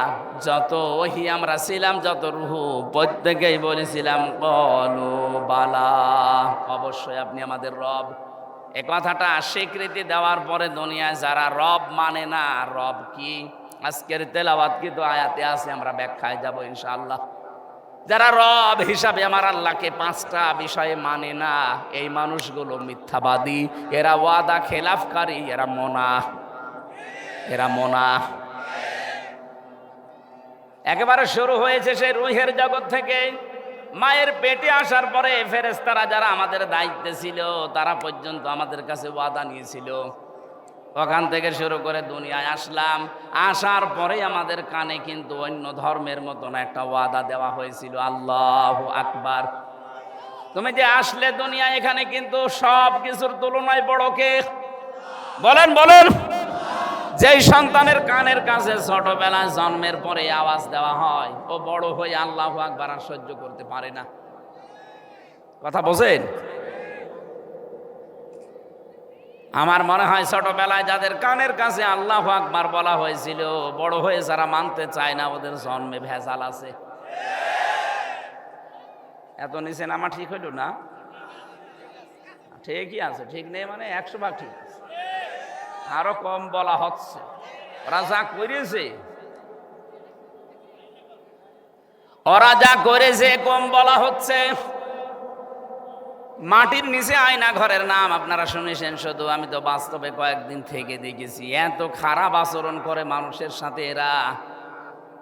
যত ওহী আমরা ছিলাম, যত রূহ, প্রত্যেকেই বলেছিলাম ক্বালু বালা, অবশ্যই আপনি আমাদের রব। এ কথাটা স্বীকৃতি দেওয়ার পরে দুনিয়ায় যারা রব মানে না, রব কি আজকের তেলাওয়াত কিন্তু আয়াতে আছে, আমরা ব্যাখ্যায় যাব ইনশাআল্লাহ। যারা রব হিসাবে আমার আল্লাহকে পাঁচটা বিষয়ে মানে না, এই মানুষগুলো মিথ্যাবাদী, এরা ওয়াদা খেলাফকারী, এরা মোনা। একেবারে শুরু হয়েছে সেই রুহের জগৎ থেকে। মায়ের পেটে আসার পরে ফেরেশতারা যারা আমাদের দায়িত্বে ছিল, তারা পর্যন্ত আমাদের কাছে ওয়াদা নিয়েছিল। ওখান থেকে শুরু করে দুনিয়ায় আসলাম, আসার পরে আমাদের কানে কিন্তু অন্য ধর্মের মতন একটা ওয়াদা দেওয়া হয়েছিল, আল্লাহু আকবার। তুমি যে আসলে দুনিয়ায়, এখানে কিন্তু সব কিছুর তুলনায় বড় কে? বলেন বলেন। যেই সন্তানের কানের কাছে ছোটবেলায় জন্মের পরে আওয়াজ দেওয়া হয়, ও বড় হয়ে আল্লাহু আকবার আর সহ্য করতে পারে না। কথা বোঝেন? আমার মনে হয় ছোটবেলায় যাদের কানের কাছে আল্লাহু আকবার বলা হয়েছিল, বড় হয়ে যারা মানতে চায় না, ওদের জন্মে ভেজাল আছে। এত নিচে নামা ঠিক হইল না? ঠিকই আছে, ঠিক নেই মানে 100 ভাগ ঠিক আছে। আরো কম বলা হচ্ছে, ওরা যা করেছে কম বলা হচ্ছে। মাটির নিচে আয়না ঘরের নাম আপনারা শুনেছেন শুধু, আমি তো বাস্তবে কয়েকদিন থেকে দেখেছি। এত খারাপ আচরণ করে মানুষের সাথে এরা,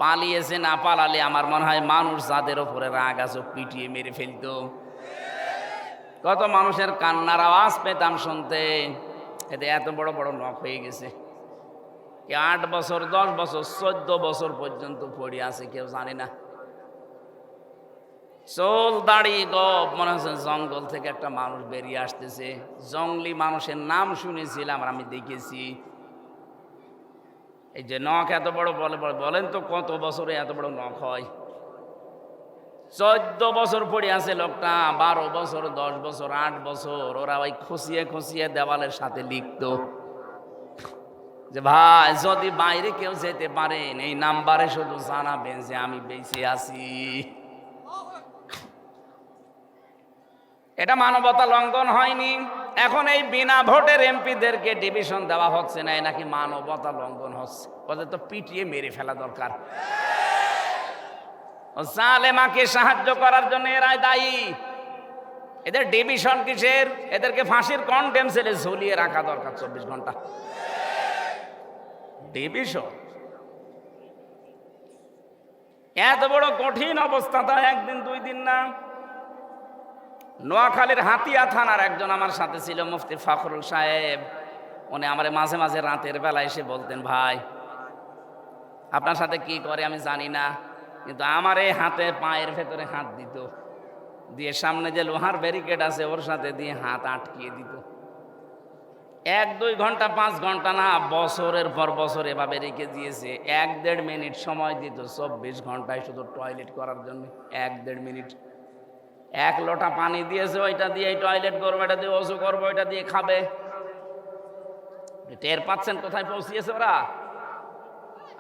পালিয়েছে না পালালে আমার মনে হয় মানুষ যাদের ওপরে রাগ আছে পিটিয়ে মেরে ফেলতো। কত মানুষের কান্নার আওয়াজ পেতাম শুনতে, এতে এত বড় বড় নখ হয়ে গেছে। 8 বছর 10 বছর 14 বছর পর্যন্ত পড়ে আছে, কেউ জানে না। চোল দাড়ি গপ, মনে হচ্ছে জঙ্গল থেকে একটা মানুষ বেরিয়ে আসতেছে। জঙ্গলি মানুষের নাম শুনেছিলাম, আমি দেখেছি। এই যে নখ এত বড়, বলেন তো কত বছরে এত বড় নখ হয়? 14 বছর পড়ে আছে লোকটা, 12 বছর 10 বছর 8 বছর। ওরা ওই খুশিয়ে দেওয়ালের সাথে লিখতো যে ভাই যদি বাইরে কেউ যেতে পারেন এই নাম্বারে শুধু জানাবেন যে আমি বেঁচে আছি। এটা মানবতা লঙ্ঘন হয়নি? এখন এই বিনা ভোটের এমপিদেরকে ডিভিশন দেওয়া হচ্ছে না, নাকি মানবতা লঙ্ঘন হচ্ছে? ওদের তো পিটিয়ে মেরে ফেলা দরকার। জালেমাকে সাহায্য করার জন্য এরাই দায়ী। এদের ডিভিশন কিসের? এদেরকে ফাঁসির কন্ডেম সেলে ঝুলিয়ে রাখা দরকার 24 ঘন্টা। ডিভিশন এত বড় কঠিন অবস্থা, তা একদিন 2 দিন না। নোয়াখালীর হাতিয়া থানার একজন আমার সাথে ছিল, মুফতি ফখরুল সাহেব। উনি আমার মাঝে মাঝে রাতের বেলা এসে বলতেন, ভাই আপনার সাথে কি করে আমি জানি না, কিন্তু আমার এই হাতে পায়ের ভেতরে হাত দিত, দিয়ে সামনে যে লোহার ব্যারিকেড আছে ওর সাথে দিয়ে হাত আটকিয়ে দিত। 1-2 ঘন্টা 5 ঘন্টা না, বছরের পর বছর এভাবে রেখে দিয়েছে। 1-1.5 মিনিট সময় দিত 24 ঘন্টায় শুধু টয়লেট করার জন্য। 1-1.5 মিনিট। 1 লোটা পানি দিয়েছে, ওইটা দিয়ে টয়লেট করবো, এটা দিয়ে ওযু করবো, ওইটা দিয়ে খাবে। টের পাচ্ছেন কোথায় পৌঁছিয়েছে ওরা?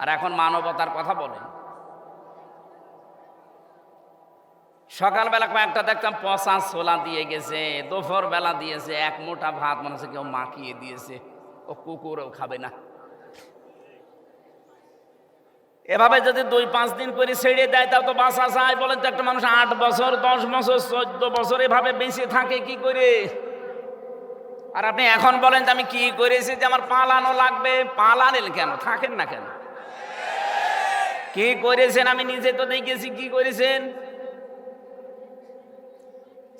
আর এখন মানবতার কথা বলেন। সকালবেলা কয়েকটা দেখতাম পচা ছোলা দিয়ে গেছে, দুপুর বেলা দিয়েছে 1 মুঠা ভাত, মনে হচ্ছে কেউ মাখিয়ে দিয়েছে। ও কুকুরও খাবে না। এভাবে যদি 2-5 দিন করে ছেড়ে দেয় তাও তো বাঁচা যায়। বলেন তো একটা মানুষ 8 বছর 10 বছর 14 বছর এভাবে বেঁচে থাকে কি করে? আর আপনি এখন বলেন যে আমি কি করেছি যে আমার পালানো লাগবে। পালানেন কেন? থাকেন না কেন? কি করেছেন? আমি নিজে তো দেখেছি কি করেছেন।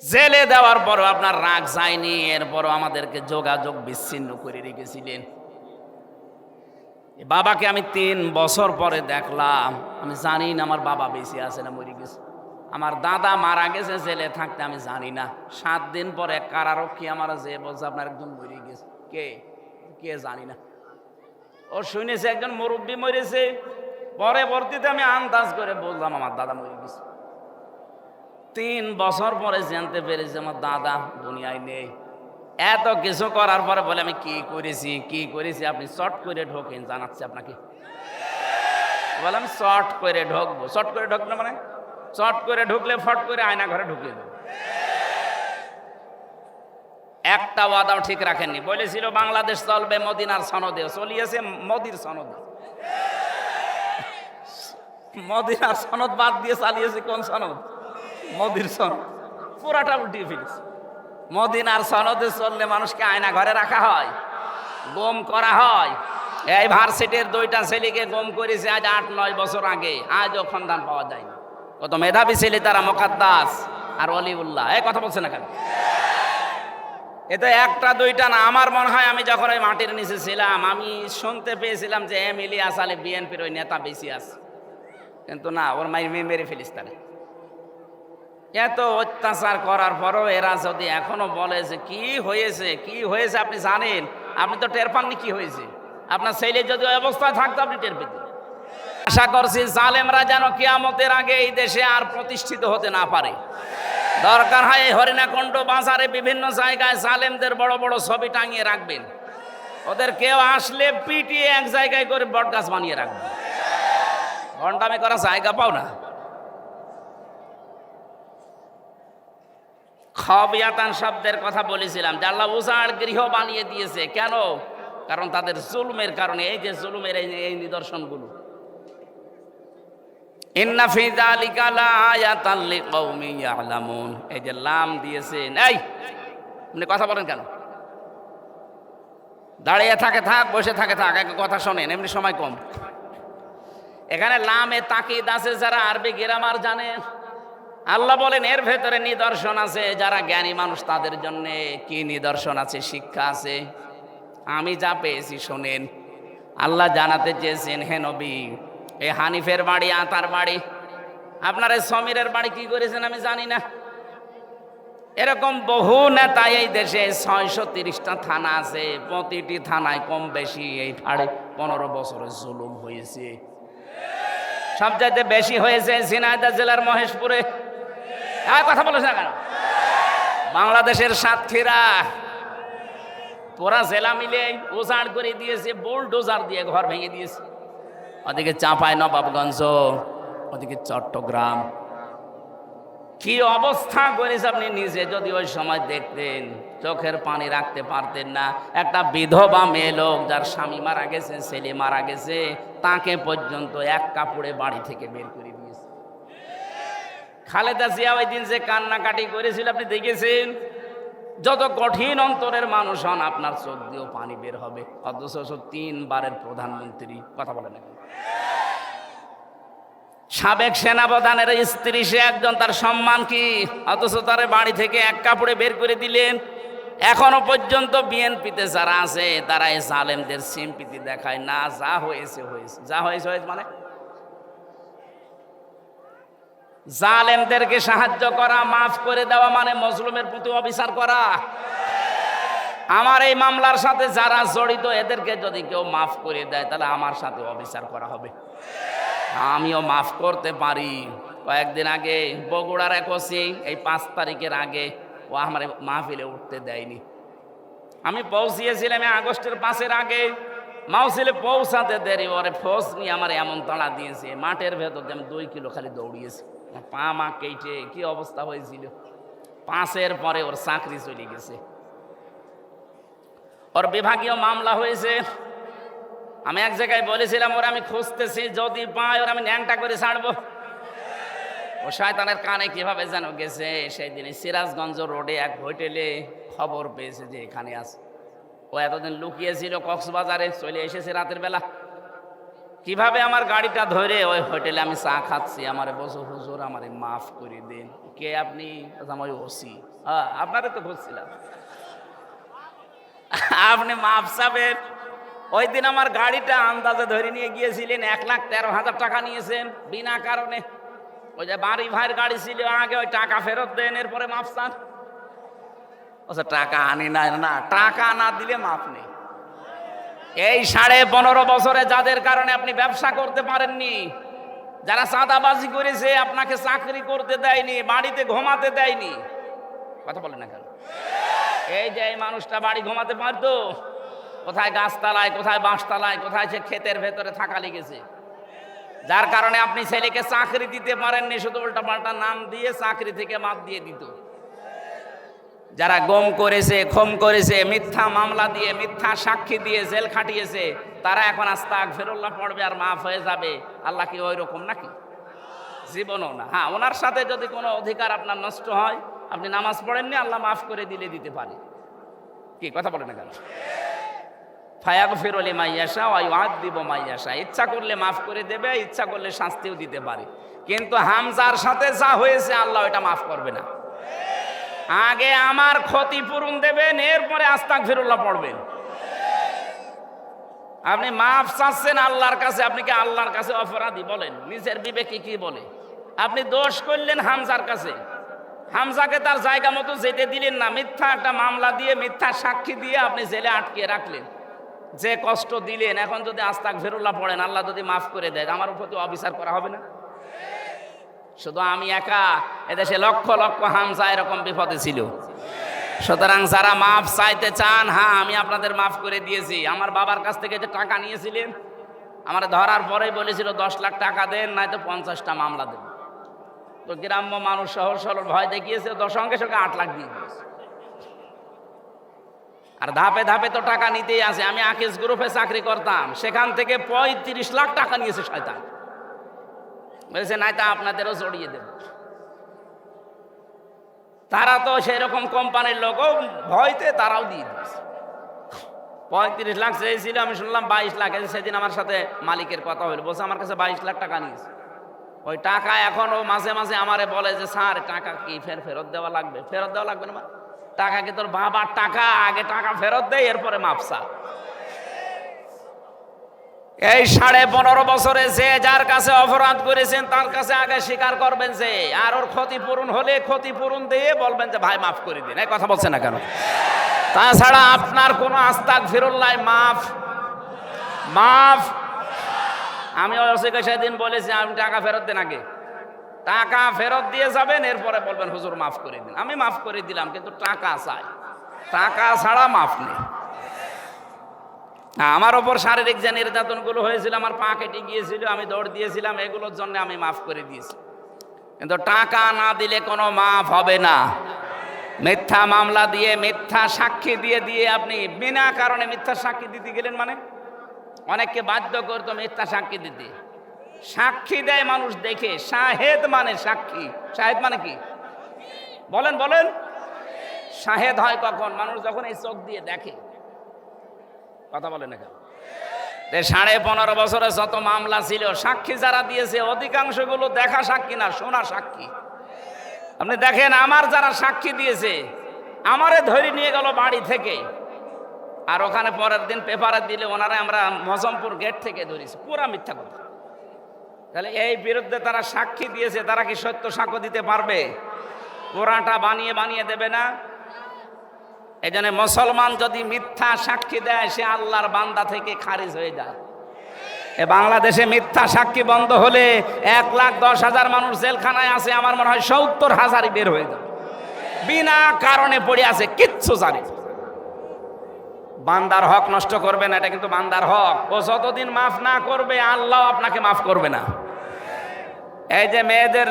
জেলে দেওয়ার পরও আপনার রাগ যায়নি, এরপরও আমাদেরকে যোগাযোগ বিচ্ছিন্ন করে রেখেছিলেন। বাবাকে আমি 3 বছর পরে দেখলাম। আমি জানি না আমার বাবা বেঁচে আছে না মরে গেছে। আমার দাদা মারা গেছে জেলে থাকতে, আমি জানি না। 7 দিন পরে কারারক্ষী আমার যে বলছে আপনার একজন মরে গেছে। কে কে জানি না। ও শুনেছে একজন মুরব্বী মরেছে। পরবর্তীতে আমি আন্দাজ করে বললাম আমার দাদা মরে গেছে। 3 বছর পরে জানতে পেরেছি আমার দাদা দুনিয়ায় নেই। এত কিছু করার পরে বলে আমি কি করেছি আপনি চট করে ঢোকেন, জানাচ্ছি আপনাকে। বলে আমি চট করে ঢুকবো। চট করে ঢুকলে মানে চট করে ঢুকলে ফট করে আয়না ঘরে ঢুকিয়ে দেবো। একটা ওয়াদাও ঠিক রাখেননি। বলেছিল বাংলাদেশ চলবে মদিনার সনদে, চলিয়েছে মোদির সনদে। মদিনার সনদ বাদ দিয়ে চালিয়েছে কোন সনদ? মোদির সনদ। পুরাটা উল্টিয়ে ফেলেছে। মদিনার সনদে চললে মানুষকে আয়না ঘরে রাখা হয়, গুম করা হয়। এই ভার্সিটির 2টা ছেলেকে গুম করেছে আজ 8-9 বছর আগে, আজও সন্ধান পাওয়া যায়নি। কত মেধাবী ছেলে তারা, মোকাদ্দাস আর অলিউল্লাহ। এই কথা বলছে না কেন? এ তো 1টা 2টা না। আমার মনে হয় আমি যখন ওই মাটির নিচে ছিলাম আমি শুনতে পেয়েছিলাম যে ইলিয়াস আলী বিএনপির ওই নেতা বেশি আছে, কিন্তু না, ওর মেরে ফেলিস তারে। এত অত্যাচার করার পরও এরা যদি এখনো বলে যে কি হয়েছে আপনি জানেন, আপনি তো টের পাননি কি হয়েছে। আপনার ছেলে যদি ওই অবস্থায় থাকতো আপনি টের পেতেন। আশা করছি জালেমরা যেন কিয়ামতের আগে এই দেশে আর প্রতিষ্ঠিত হতে না পারে। দরকার হয় হরিণাকুণ্ড বাজারে বিভিন্ন জায়গায় জালেমদের বড় বড় ছবি টাঙিয়ে রাখবেন। ওদের কেউ আসলে পিটিয়ে এক জায়গায় করে বটগাছ বানিয়ে রাখবেন। ঘন্টামে করা জায়গা পাও না। খবিয়াতান শব্দের কথা বলেছিলাম যে আল্লাহ উজাড় গৃহ বানিয়ে দিয়েছে। কেন? কারণ তাদের জুলুমের কারণে। এই যে জুলুমের এই নিদর্শনগুলো, ইন্না ফি যালিকা লাআয়াতান লিকাউমিন ইয়ালামুন, এই যে লাম দিয়েছেন। এই আপনি কথা বলেন কেন? দাঁড়িয়ে থাকে থাক, বসে থাকে থাক, এক কথা শোনেন, এমনি সময় কম। এখানে লামে তাকিদ আছে যারা আরবি গ্রামার জানে। আল্লাহ বলেন এর ভেতরে নিদর্শন আছে যারা জ্ঞানী মানুষ তাদের জন্য। কি নিদর্শন আছে? শিক্ষা আছে। আমি যা পেয়েছি শোনেন। আল্লাহ জানাতে চেয়েছেন, হে নবী, এই হানিফের বাড়ি, আতার বাড়ি, আপনার এই সমীরের বাড়ি কি করেছেন আমি জানি না। এরকম বহু নেতা এই দেশে 630টা থানা আছে। প্রতিটি থানায় কম বেশি এই 15 বছরের জুলুম হয়েছে। সবচাইতে বেশি হয়েছে ঝিনাইদহ জেলার মহেশপুরে। কথা বলেছে না কেন? বাংলাদেশের সাতক্ষীরা, পুরা জেলা মিলে উজাড় করে দিয়েছে, বুলডোজার দিয়ে ঘর ভেঙে দিয়েছে। ওদিকে চাঁপাই নবাবগঞ্জ, ওদিকে চট্টগ্রাম, কি অবস্থা করেছে আপনি নিজে যদি ওই সময় দেখতেন চোখের পানি রাখতে পারতেন না। একটা বিধবা মেয়ে লোক যার স্বামী মারা গেছে, ছেলে মারা গেছে, তাকে পর্যন্ত এক কাপড়ে বাড়ি থেকে বের করে দিয়েছে। খালেদা জিয়া ওই দিন যে কান্নাকাটি করেছিল আপনি দেখেছেন। যত কঠিন অন্তরের মানুষ হন আপনার চোখ দিয়েও পানি বের হবে। অথচ 3 বারের প্রধানমন্ত্রী, কথা বলে না, সাবেক সেনাপ্রধানের স্ত্রী, সে একজন, তার সম্মান কি? অথচ তার বাড়ি থেকে এক কাপড়ে বের করে দিলেন। এখনো পর্যন্ত বিএনপিতে যারা আছে তারা এই জালেমদের সিম্পিতি দেখায় না। যা হয়েছে মানে জালেমদেরকে সাহায্য করা, মাফ করে দেওয়া মানে মজলুমের প্রতি অবিচার করা। আমার এই মামলার সাথে যারা জড়িত এদেরকে যদি কেউ মাফ করে দেয় তাহলে আমার সাথে অবিচার করা হবে। আমিও মাফ করতে পারি। কয়েকদিন আগে বগুড়ার এক ওসি, এই 5 তারিখের আগে, ও আমার মাহফিলে উঠতে দেয়নি। আমি পৌঁছিয়েছিলাম আগস্টের 5-এর আগে। মাহফিলে পৌঁছাতে দেরি, ওরে ফোর্স নিয়ে আমার এমন তাড়া দিয়েছে, মাঠের ভেতর আমি 2 কিলো খালি দৌড়িয়েছি। পা মা কেটে কি অবস্থা হয়েছিল। 5-এর পরে ওর চাকরি চলে গেছে। ওর বিভাগীয় মামলা হয়েছে। আমি এক জায়গায় বলেছিলাম ওরা আমি খুঁজতেছি, যদি পাই ওরা আমি ন্যাংটা করে ছাড়বো। ও শয়তানের কানে কিভাবে যেন গেছে, সেই দিনে সিরাজগঞ্জ রোডে এক হোটেলে খবর পেয়েছে যে এখানে আছে। ও এতদিন লুকিয়েছিল কক্সবাজারে, চলে এসেছে রাতের বেলা। কিভাবে আমার গাড়িটা ধরে ওই হোটেলে আমি চা খাচ্ছি, আমার বসো হুজুর আমারে মাফ করে দিন। কে আপনি? আমার ওসি। আপনারে তো খুঁজছিলাম, আপনি মাফ চাবেন। ওই দিন আমার গাড়িটা আন্দাজে ধরে নিয়ে গিয়েছিলেন, 1,13,000 টাকা নিয়েছেন বিনা কারণে। ওই যে বাড়ি ভাইয়ের গাড়ি ছিল আগে, ওই টাকা ফেরত দেন, এরপরে মাফ চান। টাকা আনি না, না টাকা না দিলে মাফ নেই। এই 15.5 বছরে যাদের কারণে আপনি ব্যবসা করতে পারেননি, যারা চাঁদাবাজি করেছে, আপনাকে চাকরি করতে দেয়নি, বাড়িতে ঘুমাতে দেয়নি, কথা বলেন না কেন? এই যে এই মানুষটা বাড়ি ঘুমাতে পারতো, কোথায় গাছতলায়, কোথায় বাঁশতলায়, কোথায় সে ক্ষেতের ভেতরে থাকা লেগেছে। যার কারণে আপনি ছেলেকে চাকরি দিতে পারেননি, শুধু উল্টাপাল্টা নাম দিয়ে চাকরি থেকে বাদ দিয়ে দিত। যারা গম করেছে, খম করেছে, মিথ্যা মামলা দিয়ে, মিথ্যা সাক্ষী দিয়ে জেল খাটিয়েছে, তারা এখন আস্তাগফিরুল্লাহ পড়বে আর মাফ হয়ে যাবে। আল্লাহ কি ওই রকম নাকি? জীবনও না। হ্যাঁ, ওনার সাথে যদি কোনো অধিকার আপনার নষ্ট হয়, আপনি নামাজ পড়েননি, আল্লাহ মাফ করে দিতে পারে। কি কথা বলে না কেন? ফায়াগফিরু লিমান ইয়াশা ওয়া ইউআযযিবু মান ইয়াশা। ইচ্ছা করলে মাফ করে দেবে, ইচ্ছা করলে শাস্তিও দিতে পারে। কিন্তু হামজার সাথে যা হয়েছে, আল্লাহ এটা মাফ করবে না। আগে আমার ক্ষতিপূরণ দেবেন, এরপরে আস্তাগফিরুল্লাহ পড়বেন। আপনি মাফ চাচ্ছেন আল্লাহর কাছে, আপনি কি আল্লাহর কাছে অপরাধী? বলেন, নিজের বিবেকে কি বলে? আপনি দোষ করলেন হামজার কাছে, হামজাকে তার জায়গা মতো যেতে দিলেন না, মিথ্যা একটা মামলা দিয়ে, মিথ্যা সাক্ষী দিয়ে আপনি জেলে আটকে রাখলেন, যে কষ্ট দিলেন। এখন যদি আস্তাগফিরুল্লাহ পড়েন, আল্লাহ যদি মাফ করে দেয়, আমার উপর তো অবিচার করা হবে না? শুধু আমি একা, এদেশে লক্ষ লক্ষ হামজা এরকম বিপদে ছিল। সুতরাং যারা মাফ চাইতে চান, হ্যাঁ আমি আপনাদের মাফ করে দিয়েছি। আমার বাবার কাছ থেকে যে টাকা নিয়েছিলেন, আমার ধরার পরেই বলেছিল 10 লাখ টাকা দেন, নয়তো 50টা মামলা দেন। তো গ্রাম্য মানুষ সহজ সরল ভয় দেখিয়েছে, সঙ্গে সঙ্গে 8 লাখ দিয়ে দিয়েছে। আর ধাপে ধাপে তো টাকা নিতেই আছে। আমি আকিজ গ্রুপে চাকরি করতাম, সেখান থেকে 35 লাখ টাকা নিয়েছে শয়তান। বলেছে নাই তা আপনাদেরও জড়িয়ে দেব। তারা তো সেরকম কোম্পানির লোকও, ভয়তে তারাও দিয়ে দিয়েছে। 35 লাখ চেয়েছিল, আমি শুনলাম 22 লাখ। সেদিন আমার সাথে মালিকের কথা হইল, বলছে আমার কাছে 22 লাখ টাকা নিয়েছে। ওই টাকা এখনো মাঝে মাঝে আমারে বলে যে স্যার টাকা কি ফেরত দেওয়া লাগবে? ফেরত দেওয়া লাগবে না? টাকা কি তোর বাবার টাকা? আগে টাকা ফেরত দেয়, এরপরে মাপসা। এই 15.5 বছরে যে যার কাছে অপরাধ করেছেন, তার কাছে আগে স্বীকার করবেন যে, আর ওর ক্ষতিপূরণ হলে ক্ষতিপূরণ দিয়ে বলবেন যে ভাই মাফ করে দিন। এই কথা বলছে না কেন? তাছাড়া আপনার কোনো আস্তাগফিরুল্লাহ মাফ। আমি ওসিকে সেদিন বলেছি, আমি টাকা ফেরত দেন, আগে টাকা ফেরত দিয়ে যাবেন, এরপরে বলবেন হুজুর মাফ করে দিন। আমি মাফ করে দিলাম, কিন্তু টাকা চাই, টাকা ছাড়া মাফ নেই। আমার ওপর শারীরিক যে নির্যাতনগুলো হয়েছিল, আমার পা কেটে গিয়েছিল, আমি দৌড় দিয়েছিলাম, এগুলোর জন্য আমি মাফ করে দিয়েছি। কিন্তু টাকা না দিলে কোনো মাফ হবে না। মিথ্যা মামলা দিয়ে, মিথ্যা সাক্ষী দিয়ে আপনি বিনা কারণে মিথ্যা সাক্ষী দিতে গেলেন, মানে অনেককে বাধ্য করতো মিথ্যা সাক্ষী দিতে। সাক্ষী দেয় মানুষ দেখে, শাহেদ মানে সাক্ষী। শাহেদ মানে কি? বলেন। শাহেদ হয় কখন? মানুষ যখন এই চোখ দিয়ে দেখে। কথা বলে না কেন? 15.5 বছরে যত মামলা ছিল, সাক্ষী যারা দিয়েছে অধিকাংশগুলো দেখা সাক্ষী না, শোনা সাক্ষী। আপনি দেখেন, আমার যারা সাক্ষী দিয়েছে, আমারে ধরে নিয়ে গেল বাড়ি থেকে, আর ওখানে পরের দিন পেপারে দিলে ওনারা আমরা মজমপুর গেট থেকে ধরেছি। পুরা মিথ্যা কথা। তাহলে এই বিরুদ্ধে তারা সাক্ষী দিয়েছে, তারা কি সত্য সাক্ষ্য দিতে পারবে? পুরাটা বানিয়ে দেবে না। এই জন্য মুসলমান যদি মিথ্যা সাক্ষী দেয়, সে আল্লাহর বান্দা থেকে খারিজ হয়ে যায়। বাংলাদেশে মিথ্যা সাক্ষী বন্ধ হলে 1,10,000 মানুষ জেলখানায় আছে, আমার মনে হয় 70,000 বের হয়ে যাবে। বিনা কারণে পড়ে আছে, কিচ্ছু জানে। বান্দার হক নষ্ট করবে না, এটা কিন্তু বান্দার হক। ও যতদিন মাফ না করবে, আল্লাহ আপনাকে মাফ করবে না। এই যে মেয়েদের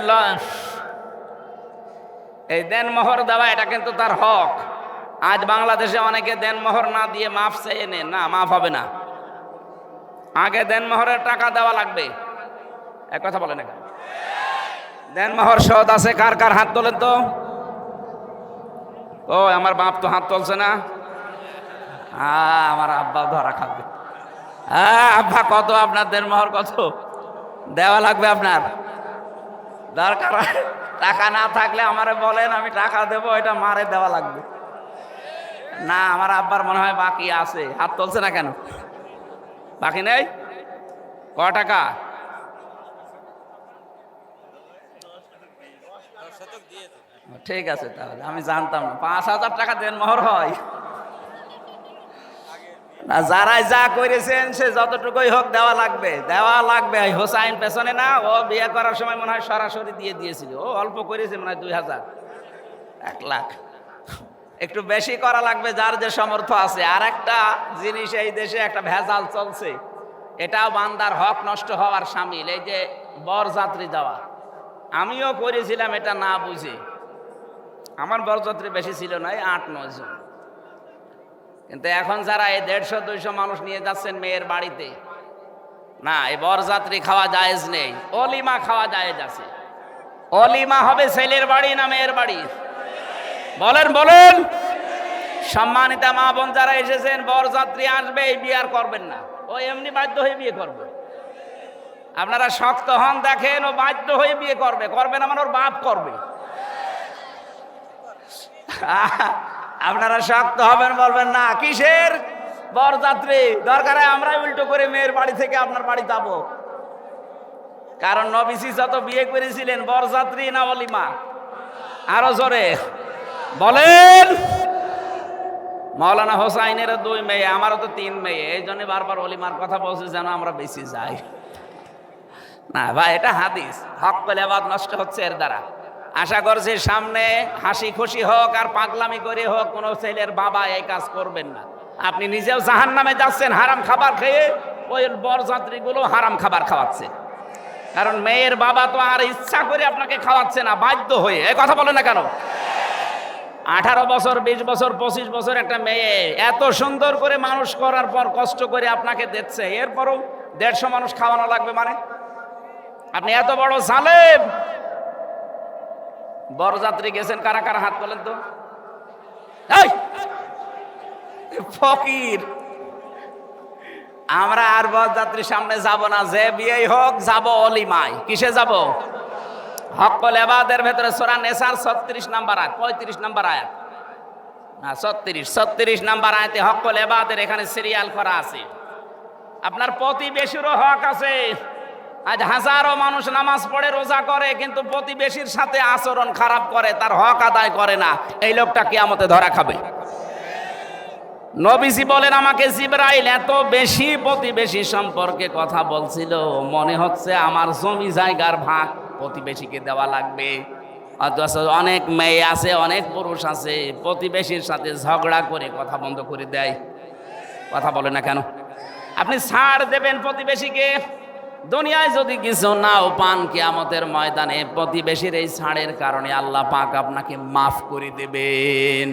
এই দেনমোহর দেওয়া, এটা কিন্তু তার হক। আজ বাংলাদেশে অনেকে দেনমোহর না দিয়ে মাফ চেয়ে নেন, না মাফ হবে না। আগে দেনমোহরের টাকা দেওয়া লাগবে। এক কথা বলে না, দেনমোহর শোধ আছে কার কার? হাত তোলেন তো। ও আমার বাপ তো হাত তুলছে না। আমার আব্বা ধরা খাবে। আব্বা কত আপনার দেনমোহর কত দেওয়া লাগবে? আপনার দরকার টাকা না থাকলে আমারে বলেন, আমি টাকা দেবো, এটা মারে দেওয়া লাগবে না। আমার আব্বার মনে হয় বাকি আছে। হাত তুলছে না কেন? বাকি নেই? ক টাকা? ঠিক আছে, তাহলে আমি জানতাম না 5,000 টাকা দেনমোহর হয় না। যারাই যা করেছেন সে যতটুকুই হোক দেওয়া লাগবে, দেওয়া লাগবে। হোসাইন পেছনে না, ও বিয়ে করার সময় মনে হয় সরাসরি দিয়ে দিয়েছিল। ও অল্প করেছে মনে হয় 2,000, 1 লাখ। একটু বেশি করা লাগবে যার যে সামর্থ্য আছে। আর একটা জিনিস এই দেশে একটা ভেজাল চলছে, এটাও বান্দার হক নষ্ট হওয়ার শামিল। এই যে বরযাত্রী যাওয়া, আমিও করেছিলাম এটা না বুঝে। আমার বরযাত্রী বেশি ছিল না, 8-9 জন। কিন্তু এখন যারা এই 150-200 মানুষ নিয়ে যাচ্ছেন মেয়ের বাড়িতে, না, এই বরযাত্রী খাওয়া জায়েজ নেই। অলিমা খাওয়া জায়েজ আছে। অলিমা হবে ছেলের বাড়ি না মেয়ের বাড়ি? বলেন বলেন। সম্মানিতা মা বোন যারা এসেছেন, বরযাত্রী আসবে, এই বিয়ে আর করবেন না। ও এমনি বাধ্য হয়ে বিয়ে করবে। আপনারা শক্ত হন, দেখেন ও বাধ্য হয়ে বিয়ে করবে। করবে না মানে ওর বাপ করবে। আপনারা শক্ত হবেন, বলবেন না কিসের বরযাত্রী, দরকার হয় আমরাই উল্টো করে মেয়ের বাড়ি থেকে আপনার বাড়ি যাব। কারণ নবীজি যত বিয়ে করেছিলেন, বরযাত্রী না অলিমা? আরো জোরে বলেন। মাওলানা হোসাইনের 2 মেয়ে, আমারও তো 3 মেয়ে। এই জন্য বারবার অলিমার কথা বলছে যেন আমরা বেশি যাই না। ভাই, এটা হাদিস। হক পেলে আবাদ নষ্ট হচ্ছে এর দ্বারা। আশা করছি সামনে হাসি খুশি হোক আর পাগলামি করে হোক, কোনো ছেলের বাবা এই কাজ করবেন না। আপনি নিজেও জাহান্নামে যাচ্ছেন হারাম খাবার খেয়ে, ওই বরযাত্রীগুলো হারাম খাবার খাওয়াচ্ছে। কারণ মেয়ের বাবা তো আর ইচ্ছা করে আপনাকে খাওয়াচ্ছে না, বাধ্য হয়ে। এই কথা বলে না কেন? 18 বছর, 20 বছর, 25 বছর একটা মেয়ে এত সুন্দর করে মানুষ করার পর কষ্ট করে আপনাকে দিচ্ছে, এরপরও 150 মানুষ খাওয়ানো লাগবে মানে? আপনি এত বড় জালেম। বরযাত্রী গেছেন কারা কারা? হাত তোলেন তো। ফকির, আমরা আর বরযাত্রীর সামনে যাব না। যে বিয়েই হোক যাব অলিমায়। কিসে যাব? হক্কুল ইবাদের ভেতরে সূরা নিসার 36 নাম্বার আয়াত, 35 নাম্বার আয়াত না 36 নাম্বার আয়াতে হক্কুল ইবাদের এখানে সিরিয়াল করা আছে। আপনার প্রতিবেশীরও হক আছে। আজ হাজারো মানুষ নামাজ পড়ে, রোজা করে, কিন্তু প্রতিবেশীর সাথে আচরণ খারাপ করে, তার হক আদায় করে না। এই লোকটা কিয়ামতে ধরা খাবে। নবীজি বলেন, আমাকে জিবরাইল এত বেশি প্রতিবেশী সম্পর্কে কথা বলছিল, মনে হচ্ছে আমার জমি জায়গার ভাগ প্রতিবেশীকে দেওয়া লাগবে। অথচ অনেক মেয়ে আছে, অনেক পুরুষ আছে, প্রতিবেশীর সাথে ঝগড়া করে কথা বন্ধ করে দেয়। কথা বলে না কেন? আপনি ছাড় দেবেন প্রতিবেশীকে। দুনিয়ায় যদি কিছু নাও পান, কিয়ামতের ময়দানে প্রতিবেশীর এই ছাড়ের কারণে আল্লাহ পাক আপনাকে মাফ করে দেবেন।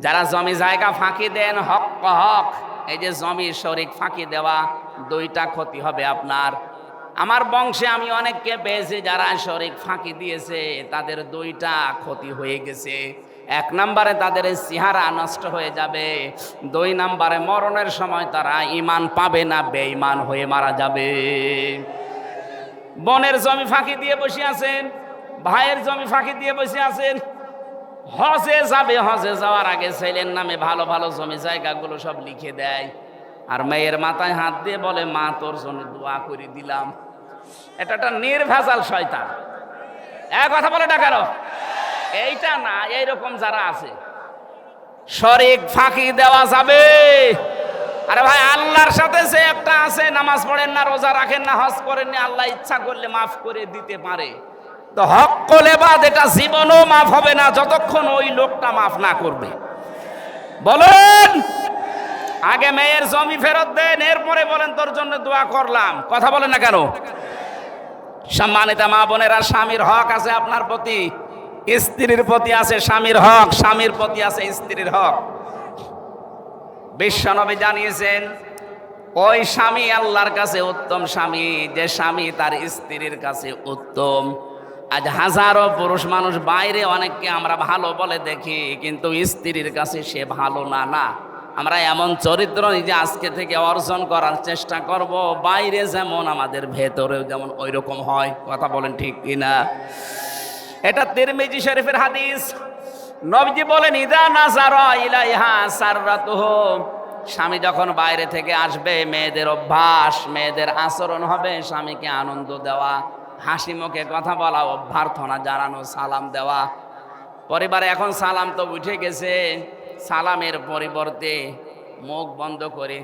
যারা জমি জায়গা ফাঁকি দেন, হক হক, এই যে জমি শরিক ফাঁকি দেওয়া, 2টা ক্ষতি হবে আপনার। আমার বংশে আমি অনেককে পেয়েছি যারা শরিক ফাঁকি দিয়েছে, তাদের 2টা ক্ষতি হয়ে গেছে। 1 নম্বরে তাদের চেহারা নষ্ট হয়ে যাবে, 2 নম্বরে মরণের সময় তারা ঈমান পাবে না, বেঈমান হয়ে মারা যাবে। বোনের জমি ফাঁকি দিয়ে বসে আছেন, ভাইয়ের জমি ফাঁকি দিয়ে বসে আছেন, হজে যাবে, হজে যাওয়ার আগে ছেলের নামে ভালো ভালো জমি জায়গাগুলো সব লিখে দেয়, আর মেয়ের মাথায় হাত দিয়ে বলে, মা তোর জন্য দোয়া করে দিলাম। এটা একটা নির্ভেজাল শয়তান। এক কথা বলে না কেন? এইটা না, এইরকম যারা আছে শরিক ফাঁকি দেওয়া যাবে। আরে ভাই, আল্লাহর সাথে যে একটা আছে, নামাজ পড়েন না, রোজা রাখেন না, হজ করেন না, আল্লাহ ইচ্ছা করলে মাফ করে দিতে পারে। তো হক্কুল ইবাদ এটা জীবনও মাফ হবে না যতক্ষণ ওই লোকটা মাফ না করবে। বলেন, আগে মেয়ের জমি ফেরত দেন, এরপরে বলেন তোর জন্য দোয়া করলাম। কথা বলেন না কেন? সম্মানিত মা বোনেরা, স্বামীর হক আছে আপনার প্রতি, স্ত্রীর প্রতি আছে স্বামীর হক, স্বামীর প্রতি আছে স্ত্রীর হক। বিশ্বনবী জানিয়েছেন, ওই স্বামী আল্লাহর কাছে উত্তম স্বামী, যে স্বামী তার স্ত্রীর কাছে উত্তম। আজ হাজারো পুরুষ মানুষ বাইরে অনেককে আমরা ভালো বলে দেখি, কিন্তু স্ত্রীর কাছে সে ভালো না। না, আমরা এমন চরিত্র নিজে আজকে থেকে অর্জন করার চেষ্টা করব, বাইরে যেমন আমাদের ভেতরেও যেমন ওই রকম হয়। কথা বলেন ঠিক কিনা? এটা তিরমিজি শরীফের হাদিস। নবীজি বলেন, ইদা নাজারা ইলাইহা সাররাতুহু, স্বামী যখন বাইরে থেকে আসবে, মেয়েদের অভ্যাস, মেয়েদের আচরণ হবে স্বামীকে আনন্দ দেওয়া, হাসি মুখে কথা বলা, অভ্যর্থনা জানানো, সালাম দেওয়া। পরিবারে এখন সালাম তো উঠে গেছে, সালামের পরিবর্তে মুখ বন্ধ করে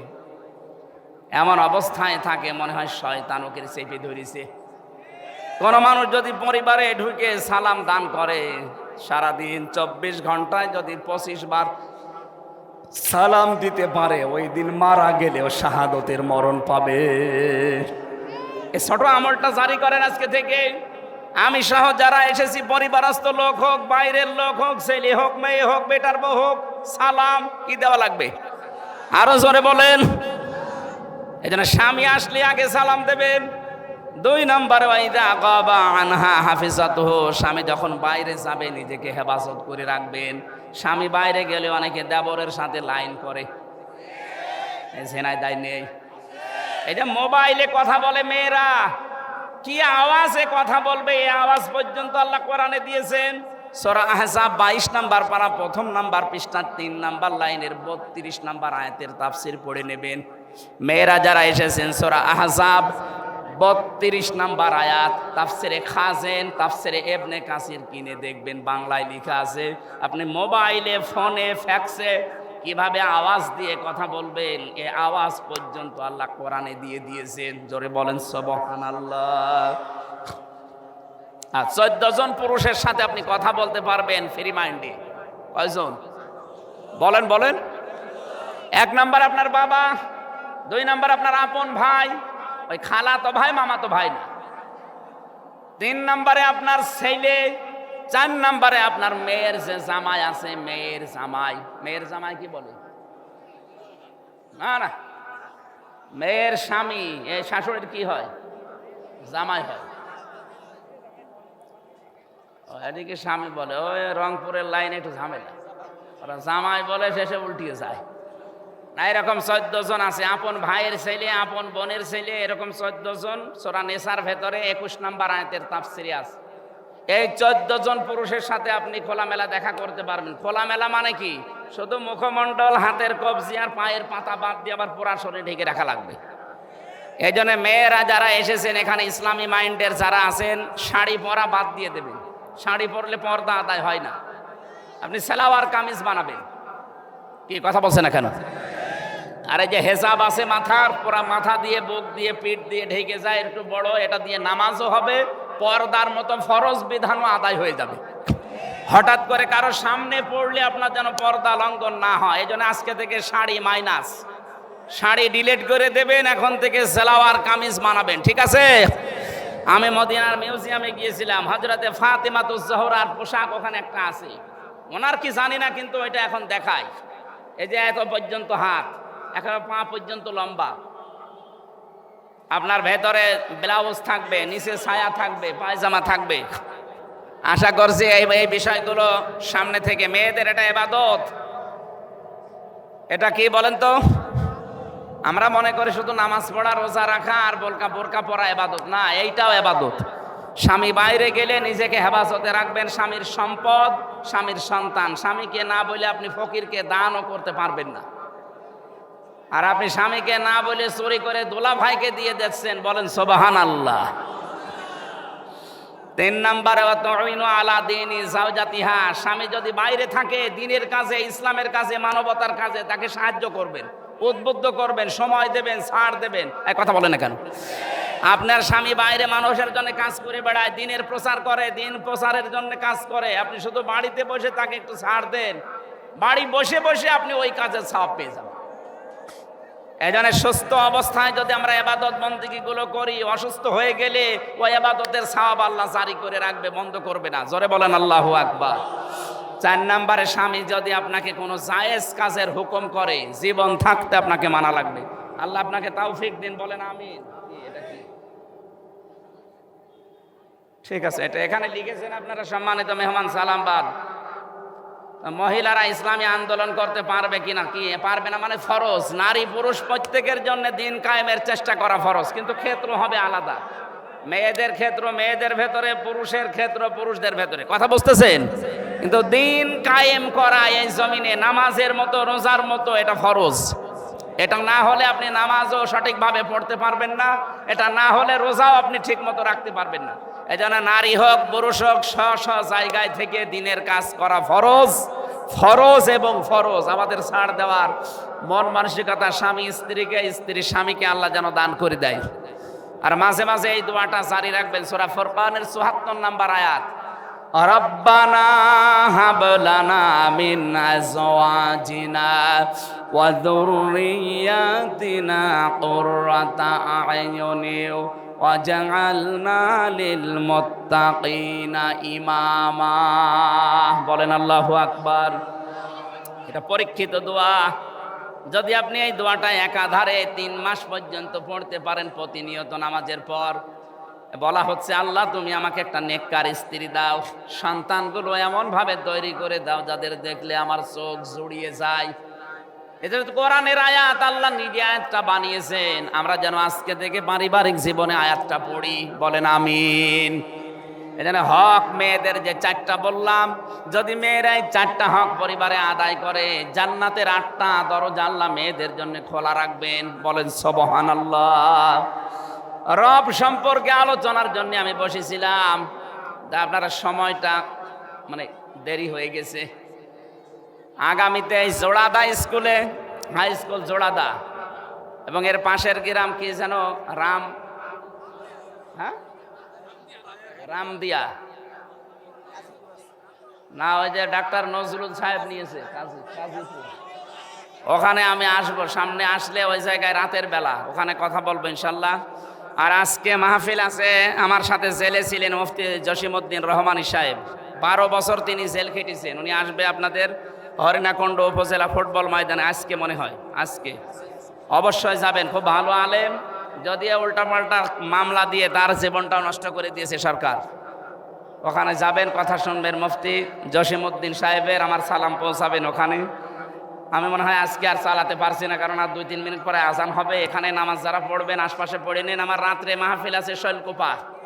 এমন অবস্থায় থাকে মনে হয় শয়তান ওকে চেপে ধরেছে। কোন মানুষ যদি পরিবারে ঢুকে সালাম দান করে, সারাদিন 24 ঘন্টায় যদি 25 বার সালাম দিতে পারে, ওই দিন মারা গেলেও শাহাদতের মরণ পাবে। এই ছোট আমলটা জারি করেন আজকে থেকে। আমি সহ যারা এসেছি, পরিবারস্থ লোক হোক, বাইরের লোক হোক, ছেলে হোক, মেয়ে হোক, বেটার বউ হোক, সালাম কি দেওয়া লাগবে? আরো জোরে বলেন। এই জন্য স্বামী আসলে আগে সালাম দেবেন। 2 নম্বরে ওয়াইদা গাবা আনহা হাফিজাতুহু, স্বামী যখন বাইরে যাবে নিজেকে হেফাজত করে রাখবেন। স্বামী বাইরে গেলে অনেকে দেবরের সাথে লাইন করে, জেনায় দায় নেই। এই যে মোবাইলে কথা বলে মেয়েরা, কি আওয়াজে কথা বলবে, এই আওয়াজ পর্যন্ত আল্লাহ কোরআনে দিয়েছেন। সূরা আহজাব 22 নম্বর পারা 1 নম্বর পৃষ্ঠা 3 নম্বর লাইনের 32 নম্বর আয়াতের তাফসীর পড়ে নেবেন। মেয়েরা যারা এসেছেন, সূরা আহজাব 32 নম্বর আয়াত, তাফসিরে খাজেন, তাফসিরে ইবনে কাসির কিনে দেখবেন, বাংলায় লেখা আছে। আপনি মোবাইলে, ফোনে, ফ্যাক্সে কিভাবে আওয়াজ দিয়ে কথা বলবেন, এই আওয়াজ পর্যন্ত আল্লাহ কোরআনে দিয়ে দিয়েছেন। জোরে বলেন সুবহানাল্লাহ। আর 14 জন পুরুষের সাথে আপনি কথা বলতে পারবেন ফ্রি মাইন্ডে। কয়জন বলেন? বলেন। 1 নাম্বার আপনার বাবা, 2 নাম্বার আপনার আপন ভাই, ওই খালা তো ভাই, মামা তো ভাই না। 3 নম্বরে আপনার ছেলে, 4 নম্বরে আপনার মেয়ের যে জামাই আছে, মেয়ের জামাই। মেয়ের জামাই কি বলে? না না, মেয়ের স্বামী, এই শাশুড়ির কি হয়? জামাই হয়। এদিকে স্বামী বলে, ওই রংপুরের লাইনে একটু ঝামেলা, ওরা জামাই বলে, শেষে উল্টিয়ে যায়। না, এরকম 14 জন আছে, আপন ভাইয়ের ছেলে, আপন বোনের ছেলে, এরকম 14 জন সূরা নিসার ভেতরে 21 নম্বর আয়াতের তাফসীরে আছে। এই 14 জন পুরুষের সাথে আপনি খোলামেলা দেখা করতে পারবেন। খোলামেলা মানে কি? শুধু মুখমণ্ডল, হাতের কবজি আর পায়ের পাতা বাদ দিয়ে আবার পুরা শরীর ঢেকে রাখা লাগবে। এই জন্য মেয়েরা যারা এসেছেন এখানে, ইসলামী মাইন্ডের যারা আছেন, শাড়ি পরা বাদ দিয়ে দেবেন। শাড়ি পরলে পর্দা আদায় হয় না। আপনি সালোয়ার কামিজ বানাবেন। কি কথা বলছেন না কেন? আর এই যে হেজাব আছে মাথার, পুরা মাথা দিয়ে, বুক দিয়ে, পিঠ দিয়ে ঢেকে যায়, একটু বড়, এটা দিয়ে নামাজও হবে, পর্দার মতো ফরজ বিধানও আদায় হয়ে যাবে। হঠাৎ করে কারো সামনে পড়লে আপনার যেন পর্দা লঙ্ঘন না হয়। এই জন্য আজকে থেকে শাড়ি মাইনাস, শাড়ি ডিলিট করে দেবেন, এখন থেকে সালোয়ার কামিজ বানাবেন। ঠিক আছে? আমি মদিনার মিউজিয়ামে গিয়েছিলাম, হযরতে ফাতেমাতুজ জোহরার পোশাক ওখানে একটা আছে, ওনার কি জানি না, কিন্তু এটা এখন দেখায়। এই যে এত পর্যন্ত হাত, এখন পা পর্যন্ত লম্বা, আপনার ভেতরে ব্লাউজ থাকবে, নিচে ছায়া থাকবে, পায়জামা থাকবে। আশা করছি এই বিষয়গুলো সামনে থেকে, মেয়েদের এটা ইবাদত। এটা কি বলেন তো? আমরা মনে করি শুধু নামাজ পড়া, রোজা রাখা আর বোরকা পরা ইবাদত না, এইটাও ইবাদত। স্বামী বাইরে গেলে নিজেকে হেফাজতে রাখবেন। স্বামীর সম্পদ, স্বামীর সন্তান, স্বামীকে না বলে আপনি ফকিরকে দানও করতে পারবেন না। আর আপনি স্বামীকে না বলে চুরি করে দোলা ভাইকে দিয়ে দিচ্ছেন, বলেন সুবহানাল্লাহ। 3 নম্বরে ওয়াতুইনু আলা দীনি যাওজাতিহা, স্বামী যদি বাইরে থাকে, দ্বীনের কাজে, ইসলামের কাজে, মানবতার কাজে তাকে সাহায্য করবেন, উদ্বুদ্ধ করবেন, সময় দেবেন, ছাড় দেবেন। এক কথা বলেন না কেন? আপনার স্বামী বাইরে মানুষের জন্য কাজ করে বেড়ায়, দ্বীনের প্রচার করে, দ্বীন প্রচারের জন্য কাজ করে, আপনি শুধু বাড়িতে বসে তাকে একটু ছাড় দেন, বাড়ি বসে বসে আপনি ওই কাজের সওয়াব পেয়ে যাবেন। এই জন্য সুস্থ অবস্থায় যদি আমরা ইবাদত বন্দেগীগুলো করি, অসুস্থ হয়ে গেলে ওই ইবাদতের সওয়াব আল্লাহ জারি করে রাখবে, বন্ধ করবে না। জোরে বলেন আল্লাহু আকবার। 4 নম্বরে, স্বামী যদি আপনাকে কোনো জায়েজ কাজের হুকুম করে, জীবন থাকতে আপনাকে মানা লাগবে। আল্লাহ আপনাকে তৌফিক দিন, বলেন আমিন। এটা কি ঠিক আছে? এটা এখানে লিখেছেন আপনারা সম্মানিত মেহমান সালামবাদ। মহিলারা ইসলামী আন্দোলন করতে পারবে কিনা? কি পারবে না মানে ফরজ, নারী পুরুষ প্রত্যেকের জন্য দিন কায়েমের চেষ্টা করা ফরজ, কিন্তু ক্ষেত্র হবে আলাদা। মেয়েদের ক্ষেত্র মেয়েদের ভেতরে, পুরুষের ক্ষেত্র পুরুষদের ভেতরে, কথা বুঝতেছেন? কিন্তু দিন কায়েম করা এই জমিনে নামাজের মতো রোজার মতো এটা ফরজ। এটা না হলে আপনি নামাজও সঠিকভাবে পড়তে পারবেন না, এটা না হলে রোজাও আপনি ঠিক মতো রাখতে পারবেন না। এই জন্য নারী হোক পুরুষ হোক স্ব জায়গায় থেকে দিনের কাজ করা ফরজ, ফরজ এবং ফরজ। আমাদের ছাড় দেওয়ার মন মানসিকতা স্বামী স্ত্রীকে, স্ত্রী স্বামীকে আল্লাহ যেন দান করে দেয়। আর মাঝে মাঝে এই দোয়াটা জারি রাখবেন। সূরা ফুরকানের ৭৪ নম্বর আয়াত, রব্বানা হাব লানা মিন আজওয়াজিনা ওয়া যুররিয়াতিনা কুররাতা আ'য়ুনি ওয়াজআলনা লিল মুত্তাকিনা ইমামা। বলেন আল্লাহু আকবার। এটা পরীক্ষিত দোয়া। যদি আপনি এই দোয়াটা একাধারে ৩ মাস পর্যন্ত পড়তে পারেন প্রতিনিয়ত নামাজের পর, বলা হচ্ছে আল্লাহ তুমি আমাকে একটা নেককার স্ত্রী দাও, সন্তানগুলো এমন ভাবে তৈরি করে দাও যাদের দেখলে আমার চোখ জুড়িয়ে যায়। এটা তো কোরআনের আয়াত, আল্লাহ নিজে আয়াতটা বানিয়েছেন। আমরা যেন আজকে থেকে পারিবারিক জীবনে আয়াতটা পড়ি, বলেন আমিন। এজন্য হক মেয়েদের যে 4টা বললাম, যদি মেয়েরা এই 4টা হক পরিবারে আদায় করে, জান্নাতের 8টা দরজা আল্লাহ মেয়েদের জন্য খোলা রাখবেন, বলেন সুবহানাল্লাহ। রব সম্পর্কে আলোচনার জন্য আমি বসেছিলাম, আপনারা সময়টা মানে দেরি হয়ে গেছে। আগামীতে এই জোড়াদা স্কুলে, হাই স্কুল জোড়াদা এবং এর পাশের গ্রাম কি যেন রামদিয়া না, ওই যে ডাক্তার নজরুল সাহেব নিয়েছে ওখানে আমি আসবো। সামনে আসলে ওই জায়গায় রাতের বেলা ওখানে কথা বলবো ইনশাল্লাহ। আর আজকে মাহফিল আছে, আমার সাথে জেলে ছিলেন মুফতি জসিমউদ্দিন রহমানী সাহেব, 12 বছর তিনি জেল খেটেছেন। উনি আসবে আপনাদের হরিণাকুণ্ড উপজেলা ফুটবল ময়দানে আজকে, মনে হয় আজকে। অবশ্যই যাবেন, খুব ভালো আলেম, যদিও উল্টাপাল্টা মামলা দিয়ে তার জীবনটাও নষ্ট করে দিয়েছে সরকার। ওখানে যাবেন, কথা শুনবেন মুফতি জসিমউদ্দিন সাহেবের, আমার সালাম পৌঁছাবেন ওখানে। আমি মনে হয় আজকে আর চালাতে পারছি না, কারণ আর 2-3 মিনিট পরে আজান হবে। এখানে নামাজ যারা পড়বেন আশপাশে পড়ে নিন। আমার রাত্রে মাহফিল আছে শৈলকুপা,